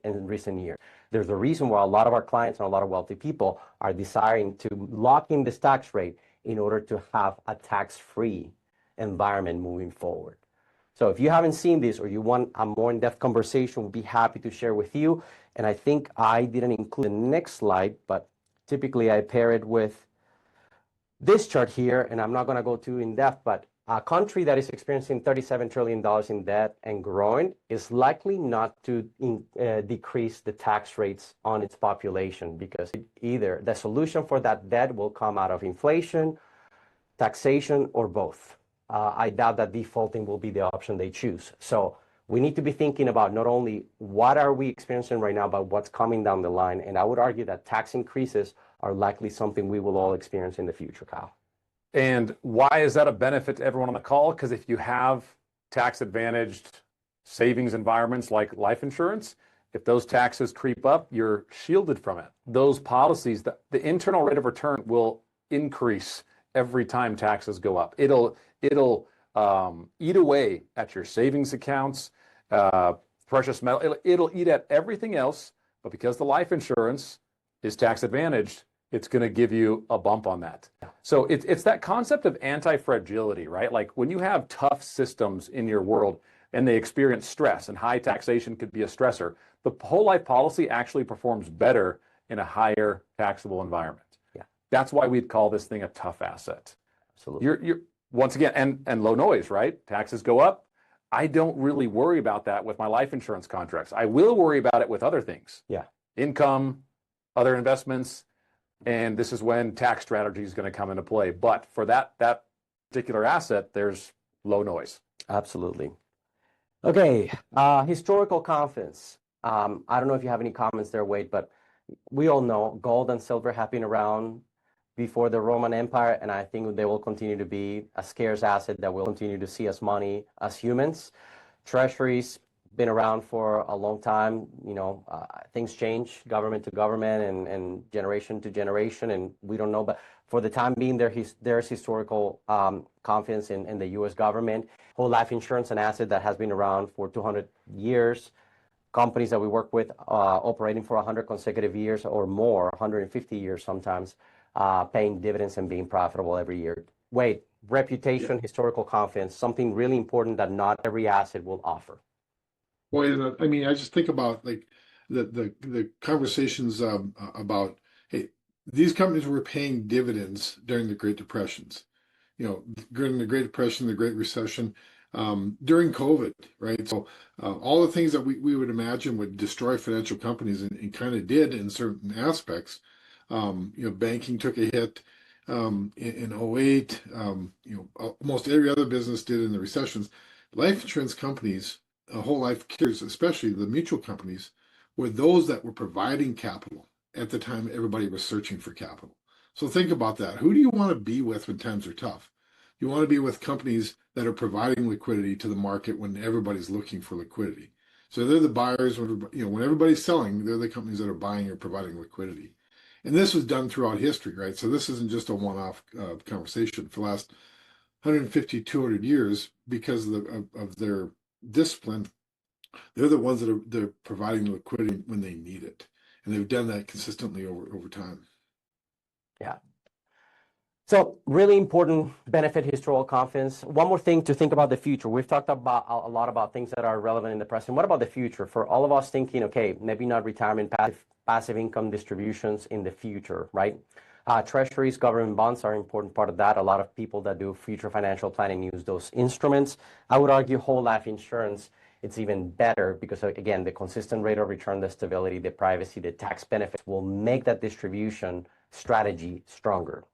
years. There's a reason why a lot of our clients and a lot of wealthy people are desiring to lock in this tax rate in order to have a tax-free environment moving forward. So if you haven't seen this or you want a more in-depth conversation, we'll be happy to share with you. And I think I didn't include the next slide, but typically I pair it with this chart here, and I'm not going to go too in-depth, but a country that is experiencing $37 trillion in debt and growing is likely not to decrease the tax rates on its population, because either the solution for that debt will come out of inflation, taxation, or both. I doubt that defaulting will be the option they choose. So we need to be thinking about not only what are we experiencing right now, but what's coming down the line. And I would argue that tax increases are likely something we will all experience in the future, Kyle. And why is that a benefit to everyone on the call? Because if you have tax-advantaged savings environments like life insurance, if those taxes creep up, you're shielded from it. Those policies, the internal rate of return will increase every time taxes go up. It'll eat away at your savings accounts, precious metal. It'll eat at everything else. But because the life insurance is tax-advantaged, it's going to give you a bump on that. So it's that concept of anti-fragility, right? Like when you have tough systems in your world, and they experience stress, and high taxation could be a stressor. The whole life policy actually performs better in a higher taxable environment. Yeah. That's why we'd call this thing a tough asset. Absolutely. You're once again, and low noise, right? Taxes go up. I don't really worry about that with my life insurance contracts. I will worry about it with other things. Yeah. Income, other investments, and this is when tax strategy is going to come into play. But for that particular asset, there's low noise. Absolutely. Okay, historical confidence. I don't know if you have any comments there, Wade, but we all know gold and silver have been around before the Roman Empire, and I think they will continue to be a scarce asset that we'll continue to see as money as humans. Treasuries been around for a long time. Things change, government to government and generation to generation, and we don't know. But for the time being, there's historical confidence in the U.S. government. Whole life insurance, an asset that has been around for 200 years. Companies that we work with operating for 100 consecutive years or more, 150 years sometimes, paying dividends and being profitable every year. Wade, reputation, historical confidence, something really important that not every asset will offer. Well, I mean, I just think about like the conversations about, hey, these companies were paying dividends during the Great Depressions, during the Great Depression, the Great Recession, during COVID, right? So all the things that we would imagine would destroy financial companies and kind of did in certain aspects. Banking took a hit in 2008. Almost every other business did in the recessions. Life insurance companies, whole life carriers, especially the mutual companies, were those that were providing capital at the time everybody was searching for capital. So think about that. Who do you want to be with when times are tough? You want to be with companies that are providing liquidity to the market when everybody's looking for liquidity. So they're the buyers when everybody's selling, they're the companies that are buying or providing liquidity. And this was done throughout history, right? So this isn't just a one-off conversation for the last 150, 200 years because of their discipline. They're the ones that they're providing liquidity when they need it. And they've done that consistently over time. Yeah. So really important benefit, historical confidence. One more thing to think about the future. We've talked about a lot about things that are relevant in the present. What about the future? For all of us thinking, okay, maybe not retirement, passive income distributions in the future, right? Treasuries, government bonds are an important part of that. A lot of people that do future financial planning use those instruments. I would argue whole life insurance, it's even better because, again, the consistent rate of return, the stability, the privacy, the tax benefits will make that distribution strategy stronger.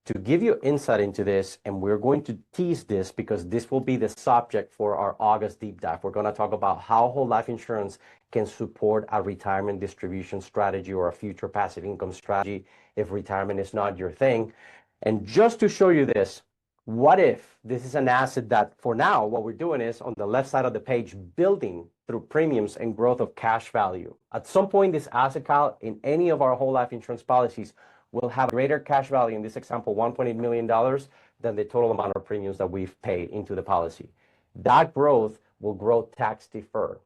To give you insight into this, and we're going to tease this because this will be the subject for our August deep dive. We're going to talk about how whole life insurance can support a retirement distribution strategy or a future passive income strategy if retirement is not your thing. And just to show you this, what if this is an asset that for now, what we're doing is on the left side of the page, building through premiums and growth of cash value. At some point, this asset, Kyle, in any of our whole life insurance policies, will have a greater cash value, in this example, $1.8 million, than the total amount of premiums that we've paid into the policy. That growth will grow tax deferred.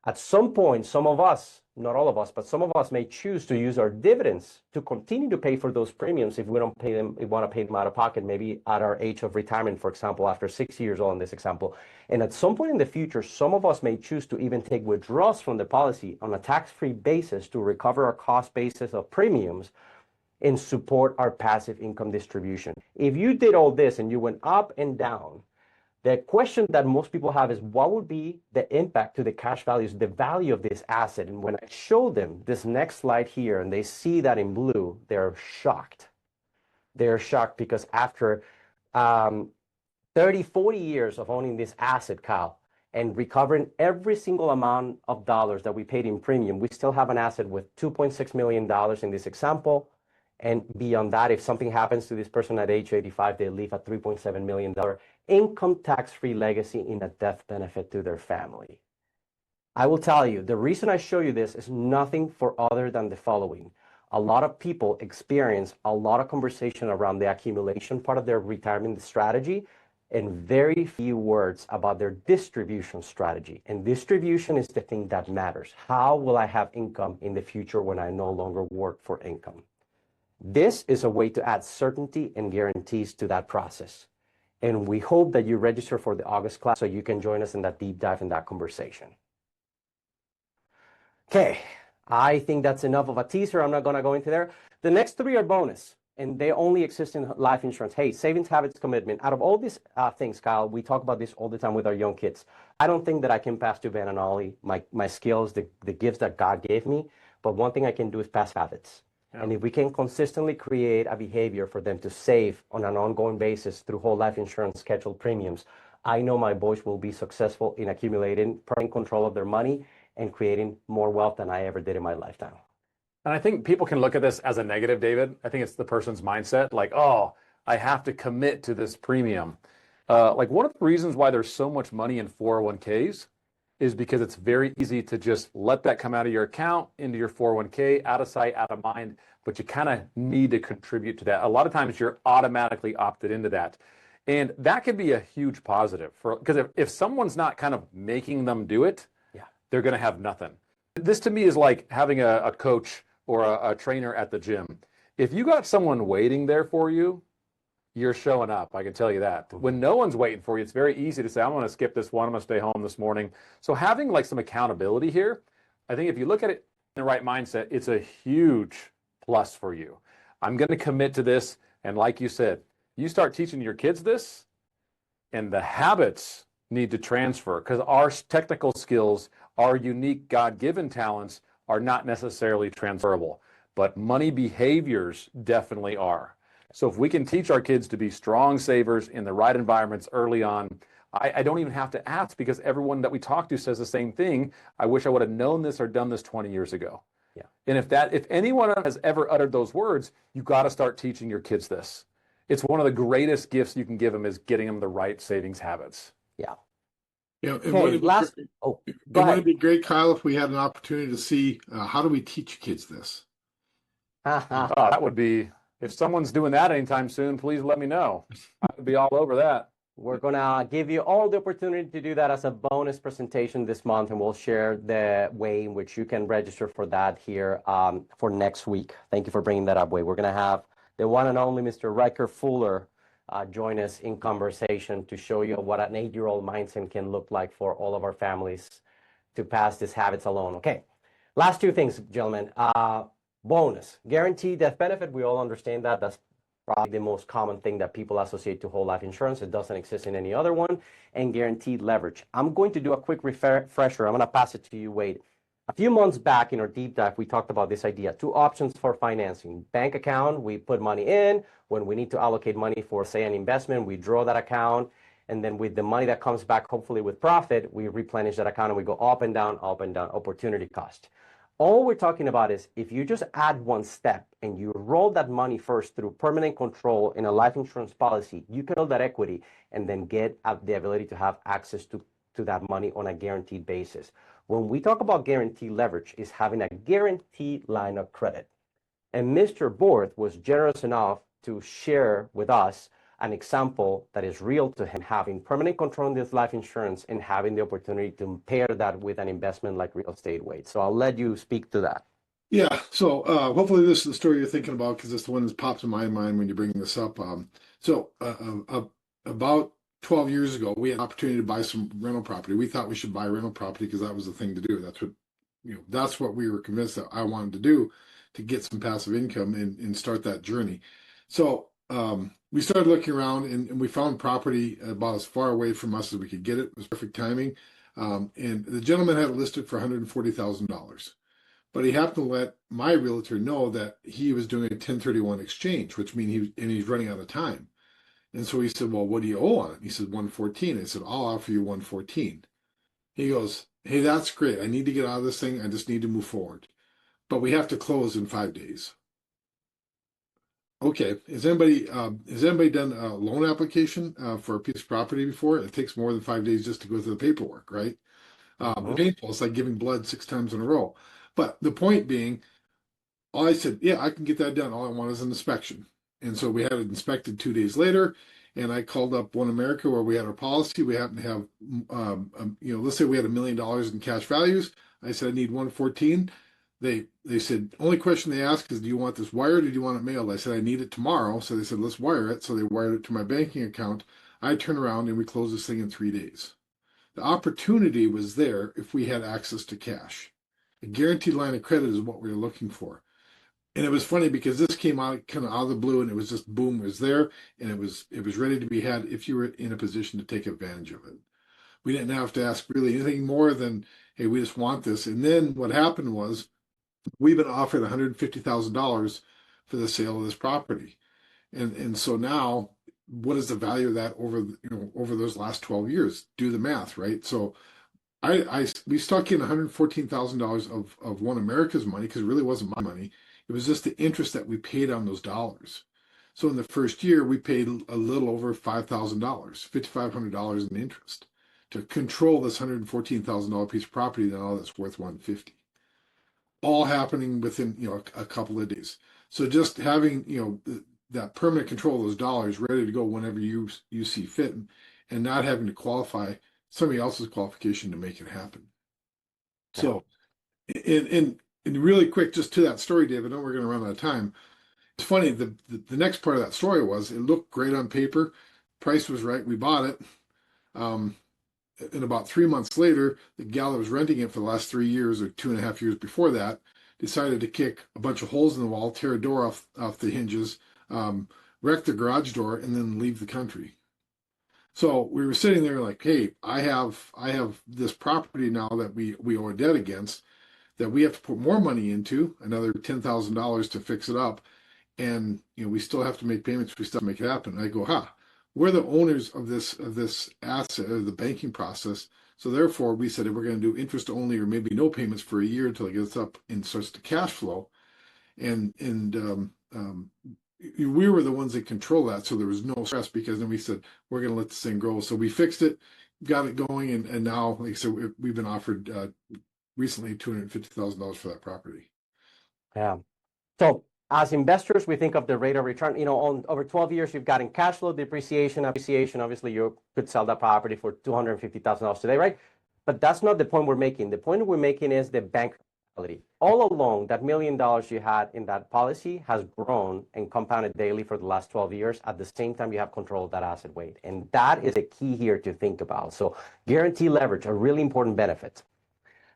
At some point, some of us, not all of us, but some of us may choose to use our dividends to continue to pay for those premiums if we don't pay them, we want to pay them out of pocket, maybe at our age of retirement, for example, after 6 years old in this example. And at some point in the future, some of us may choose to even take withdrawals from the policy on a tax-free basis to recover our cost basis of premiums and support our passive income distribution. If you did all this and you went up and down, the question that most people have is what would be the impact to the cash values, the value of this asset? And when I show them this next slide here and they see that in blue, they're shocked. They're shocked because after 30, 40 years of owning this asset, Kyle, and recovering every single amount of dollars that we paid in premium, we still have an asset with $2.6 million in this example. And beyond that, if something happens to this person at age 85, they leave a $3.7 million income tax-free legacy in a death benefit to their family. I will tell you, the reason I show you this is nothing for other than the following. A lot of people experience a lot of conversation around the accumulation part of their retirement strategy and very few words about their distribution strategy. And distribution is the thing that matters. How will I have income in the future when I no longer work for income? This is a way to add certainty and guarantees to that process. And we hope that you register for the August class so you can join us in that deep dive and that conversation. Okay, I think that's enough of a teaser. I'm not going to go into there. The next three are bonus, and they only exist in life insurance. Hey, savings habits, commitment. Out of all these things, Kyle, we talk about this all the time with our young kids. I don't think that I can pass to Ben and Ollie my skills, the gifts that God gave me. But one thing I can do is pass habits. Yeah. And if we can consistently create a behavior for them to save on an ongoing basis through whole life insurance scheduled premiums, I know my boys will be successful in accumulating permanent control of their money and creating more wealth than I ever did in my lifetime. And I think people can look at this as a negative, David. I think it's the person's mindset, like, oh, I have to commit to this premium. Like one of the reasons why there's so much money in 401ks is because it's very easy to just let that come out of your account into your 401k, out of sight, out of mind, but you kind of need to contribute to that. A lot of times you're automatically opted into that. And that could be a huge positive because if someone's not kind of making them do it, yeah, they're going to have nothing. This to me is like having a coach or a trainer at the gym. If you got someone waiting there for you, you're showing up. I can tell you that. When no one's waiting for you, it's very easy to say, I'm going to skip this one. I'm going to stay home this morning. So having like some accountability here, I think if you look at it in the right mindset, it's a huge plus for you. I'm going to commit to this. And like you said, you start teaching your kids this and the habits need to transfer because our technical skills, our unique God-given talents are not necessarily transferable, but money behaviors definitely are. So if we can teach our kids to be strong savers in the right environments early on, I don't even have to ask because everyone that we talk to says the same thing. I wish I would have known this or done this 20 years ago. Yeah. And if anyone has ever uttered those words, you got to start teaching your kids this. It's one of the greatest gifts you can give them is getting them the right savings habits. Yeah. Yeah. And okay, would it be great, Kyle, if we had an opportunity to see how do we teach kids this? That would be. If someone's doing that anytime soon, please let me know. I would be all over that. We're going to give you all the opportunity to do that as a bonus presentation this month, and we'll share the way in which you can register for that here for next week. Thank you for bringing that up, Wade. We're going to have the one and only Mr. Riker Fuller join us in conversation to show you what an 8-year-old mindset can look like for all of our families to pass these habits alone. Okay, last two things, gentlemen. Bonus, guaranteed death benefit. We all understand that. That's probably the most common thing that people associate to whole life insurance. It doesn't exist in any other one. And guaranteed leverage. I'm going to do a quick refresher. I'm going to pass it to you, Wade. A few months back in our deep dive, we talked about this idea. 2 options for financing. Bank account, we put money in. When we need to allocate money for, say, an investment, we draw that account. And then with the money that comes back, hopefully with profit, we replenish that account and we go up and down, opportunity cost. All we're talking about is if you just add one step and you roll that money first through permanent control in a life insurance policy, you can build that equity and then get the ability to have access to that money on a guaranteed basis. When we talk about guaranteed leverage, is having a guaranteed line of credit. And Mr. Borth was generous enough to share with us an example that is real to him, having permanent control in this life insurance and having the opportunity to pair that with an investment like real estate, Wade. So I'll let you speak to that. Yeah, so hopefully this is the story you're thinking about because it's the one that pops in my mind when you bring this up. About 12 years ago, we had an opportunity to buy some rental property. We thought we should buy rental property because that was the thing to do. That's what we were convinced that I wanted to do to get some passive income and start that journey. So we started looking around and we found property about as far away from us as we could get it. It was perfect timing. And the gentleman had it listed for $140,000. But he happened to let my realtor know that he was doing a 1031 exchange, which means he's running out of time. And so he said, well, what do you owe on it? He said, 114. I said, I'll offer you 114. He goes, hey, that's great. I need to get out of this thing. I just need to move forward. But we have to close in 5 days. Okay. Has anybody done a loan application for a piece of property before? It takes more than 5 days just to go through the paperwork, right? Painful. It's like giving blood 6 times in a row. But the point being, I said, yeah, I can get that done. All I want is an inspection. And so we had it inspected 2 days later. And I called up One America where we had our policy. We happened to have, let's say we had $1 million in cash values. I said, I need 114. They said, only question they asked is, do you want this wired or do you want it mailed? I said, I need it tomorrow. So they said, let's wire it. So they wired it to my banking account. I turn around and we close this thing in 3 days. The opportunity was there if we had access to cash. A guaranteed line of credit is what we were looking for. And it was funny because this came out kind of out of the blue, and it was just boom, it was there, and it was ready to be had if you were in a position to take advantage of it. We didn't have to ask really anything more than, hey, we just want this. And then what happened was we've been offered $150,000 for the sale of this property. And so now what is the value of that over those last 12 years? Do the math, right? So we stuck in $114,000 of One America's money because it really wasn't my money. It was just the interest that we paid on those dollars. So in the first year, we paid a little over $5,000, $5,500 in interest to control this $114,000 piece of property now that's worth $150. All happening within a couple of days. So just having that permanent control of those dollars ready to go whenever you see fit, and not having to qualify somebody else's qualification to make it happen. So, and really quick, just to that story, David, I know we're going to run out of time. It's funny, the next part of that story was it looked great on paper, price was right, we bought it. And about 3 months later, the gal that was renting it for the last 3 years or 2.5 years before that decided to kick a bunch of holes in the wall, tear a door off the hinges, wreck the garage door, and then leave the country. So we were sitting there like, hey, I have this property now that we owe a debt against that we have to put more money into, another $10,000 to fix it up, and we still have to make payments, we still have to make it happen. And I go, we're the owners of this asset, of the banking process. So therefore, we said we're going to do interest only or maybe no payments for a year until it gets up and starts to cash flow. And we were the ones that control that, so there was no stress because then we said we're going to let this thing grow. So we fixed it, got it going, and now, like I said, we've been offered recently $250,000 for that property. Yeah. So as investors, we think of the rate of return. On over 12 years, you've gotten cash flow, depreciation, appreciation. Obviously, you could sell that property for $250,000 today, right? But that's not the point we're making. The point we're making is the bank reality. All along, that $1 million you had in that policy has grown and compounded daily for the last 12 years. At the same time, you have control of that asset weight. And that is a key here to think about. So guarantee leverage, a really important benefit.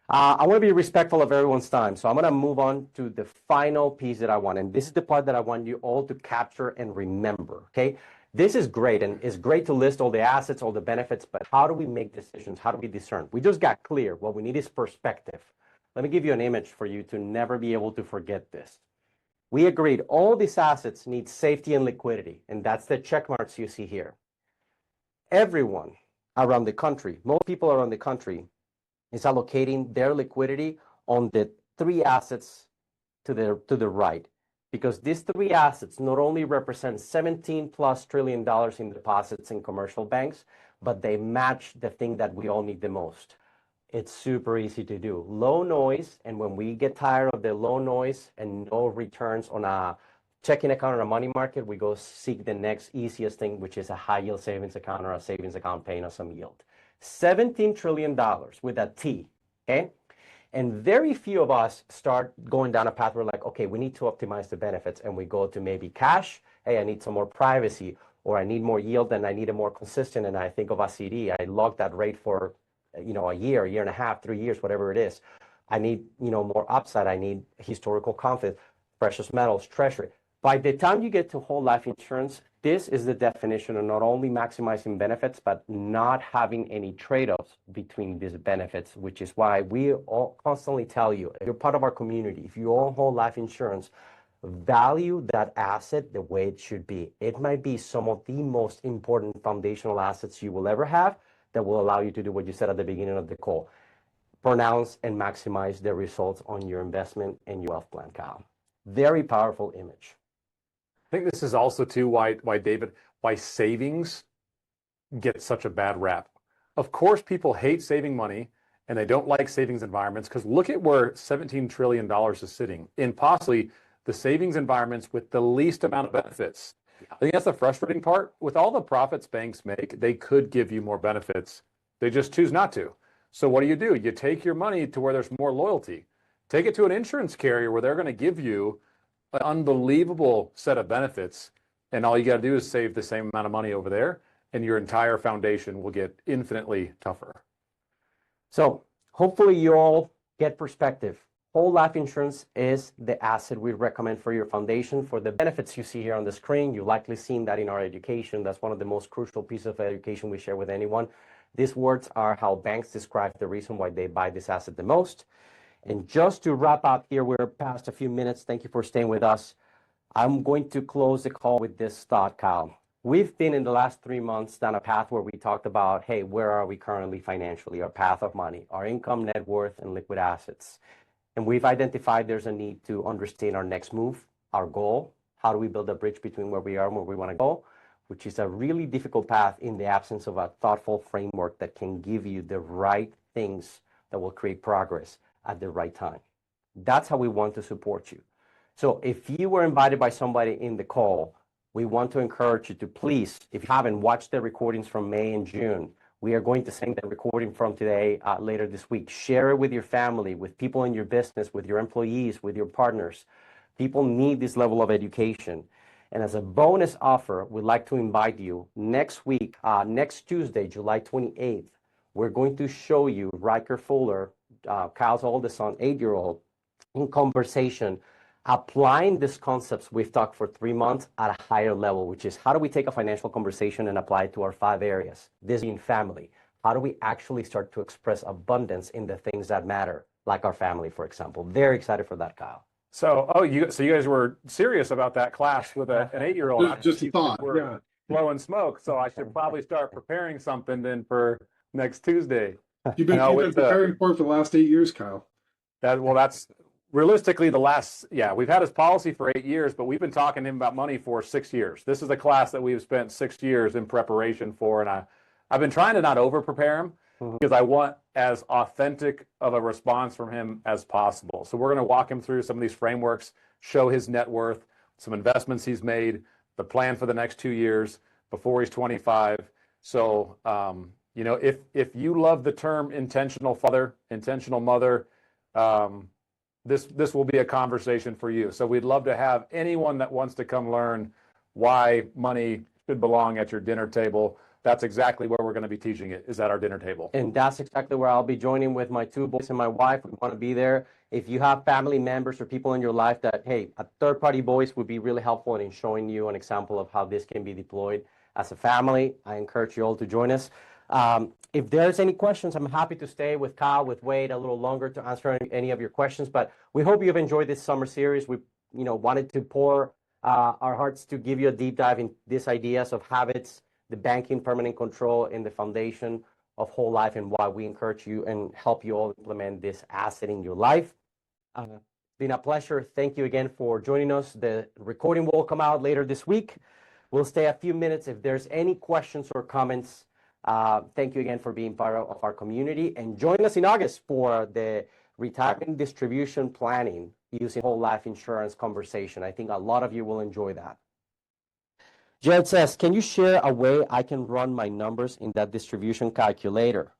I want to be respectful of everyone's time, so I'm going to move on to the final piece that I want, and this is the part that I want you all to capture and remember, okay? This is great, and it's great to list all the assets, all the benefits, but how do we make decisions? How do we discern? We just got clear. What we need is perspective. Let me give you an image for you to never be able to forget this. We agreed all these assets need safety and liquidity, and that's the check marks you see here. Everyone around the country, most people around the country, is allocating their liquidity on the 3 assets to the right, because these 3 assets not only represent $17+ trillion in deposits in commercial banks, but they match the thing that we all need the most. It's super easy to do. Low noise, and when we get tired of the low noise and no returns on a checking account or a money market, we go seek the next easiest thing, which is a high yield savings account or a savings account paying us some yield. $17 trillion with a T, okay? And very few of us start going down a path where like, okay, we need to optimize the benefits, and we go to maybe cash. Hey, I need some more privacy, or I need more yield, and I need a more consistent, and I think of a CD. I log that rate for, a year and a half, 3 years, whatever it is. I need, more upside. I need historical confidence, precious metals, treasury. By the time you get to whole life insurance, this is the definition of not only maximizing benefits, but not having any trade-offs between these benefits, which is why we all constantly tell you, if you're part of our community, if you own whole life insurance, value that asset the way it should be. It might be some of the most important foundational assets you will ever have that will allow you to do what you said at the beginning of the call. Pronounce and maximize the results on your investment and your wealth plan, Kyle. Very powerful image. I think this is also too why savings get such a bad rap. Of course, people hate saving money and they don't like savings environments, because look at where $17 trillion is sitting in possibly the savings environments with the least amount of benefits. I think that's the frustrating part. With all the profits banks make, they could give you more benefits. They just choose not to. So what do? You take your money to where there's more loyalty. Take it to an insurance carrier where they're going to give you an unbelievable set of benefits, and all you got to do is save the same amount of money over there, and your entire foundation will get infinitely tougher. So hopefully you all get perspective. Whole life insurance is the asset we recommend for your foundation. For the benefits you see here on the screen, you've likely seen that in our education. That's one of the most crucial pieces of education we share with anyone. These words are how banks describe the reason why they buy this asset the most. And just to wrap up here, we're past a few minutes. Thank you for staying with us. I'm going to close the call with this thought, Kyle. We've been in the last 3 months down a path where we talked about, hey, where are we currently financially, our path of money, our income, net worth, and liquid assets. And we've identified there's a need to understand our next move, our goal. How do we build a bridge between where we are and where we want to go, which is a really difficult path in the absence of a thoughtful framework that can give you the right things that will create progress at the right time. That's how we want to support you. So if you were invited by somebody in the call, we want to encourage you to please, if you haven't watched the recordings from May and June, we are going to send the recording from today later this week. Share it with your family, with people in your business, with your employees, with your partners. People need this level of education. And as a bonus offer, we'd like to invite you next week, next Tuesday, July 28th, we're going to show you Riker Fuller, Kyle's oldest son, 8-year-old, in conversation, applying these concepts we've talked for 3 months at a higher level, which is how do we take a financial conversation and apply it to our 5 areas, this being family. How do we actually start to express abundance in the things that matter, like our family, for example? Very excited for that, Kyle. So, you guys were serious about that class with an 8-year-old. Just a thought, yeah. Blowing smoke, so I should probably start preparing something then for next Tuesday. You've been preparing for it for the last 8 years, Kyle. That's realistically we've had his policy for 8 years, but we've been talking to him about money for 6 years. This is a class that we've spent 6 years in preparation for, and I've been trying to not over prepare him because I want as authentic of a response from him as possible. So we're going to walk him through some of these frameworks, show his net worth, some investments he's made, the plan for the next 2 years before he's 25. So if you love the term intentional father, intentional mother, this will be a conversation for you. So we'd love to have anyone that wants to come learn why money should belong at your dinner table. That's exactly where we're going to be teaching it, is at our dinner table. And that's exactly where I'll be joining with my 2 boys and my wife. We want to be there. If you have family members or people in your life that, hey, a third-party voice would be really helpful in showing you an example of how this can be deployed as a family, I encourage you all to join us. If there's any questions, I'm happy to stay with Kyle, with Wade a little longer to answer any of your questions. But we hope you've enjoyed this summer series. We, wanted to pour our hearts to give you a deep dive in these ideas of habits, the banking, permanent control, and the foundation of whole life, and why we encourage you and help you all implement this asset in your life. It's been a pleasure. Thank you again for joining us. The recording will come out later this week. We'll stay a few minutes. If there's any questions or comments, thank you again for being part of our community, and join us in August for the retirement distribution planning using whole life insurance conversation. I think a lot of you will enjoy that. Jared says, can you share a way I can run my numbers in that distribution calculator?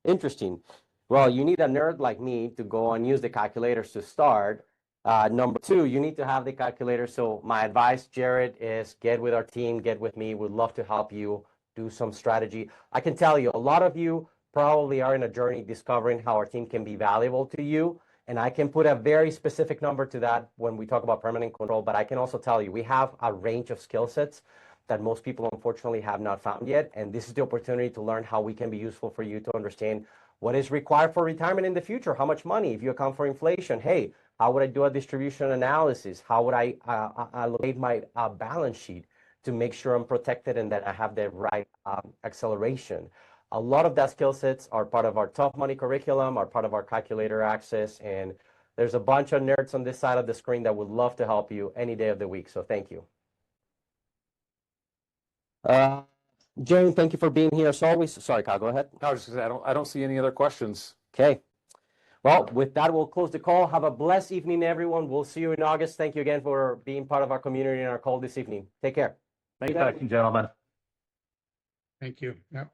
Interesting. Well, you need a nerd like me to go and use the calculators to start. Number 2, you need to have the calculator. So my advice, Jared, is get with our team, get with me. We'd love to help you do some strategy. I can tell you, a lot of you probably are in a journey discovering how our team can be valuable to you. And I can put a very specific number to that when we talk about permanent control. But I can also tell you, we have a range of skill sets that most people unfortunately have not found yet. And this is the opportunity to learn how we can be useful for you to understand what is required for retirement in the future. How much money, if you account for inflation? Hey, how would I do a distribution analysis? How would I allocate my balance sheet to make sure I'm protected and that I have the right acceleration? A lot of that skill sets are part of our Tough Money curriculum, are part of our calculator access, and there's a bunch of nerds on this side of the screen that would love to help you any day of the week, so thank you. Jane, thank you for being here as always. Sorry, Kyle, go ahead. I was just gonna say, I don't see any other questions. Okay. Well, with that, we'll close the call. Have a blessed evening, everyone. We'll see you in August. Thank you again for being part of our community and our call this evening. Take care. Thank you, gentlemen. Thank you. Yep.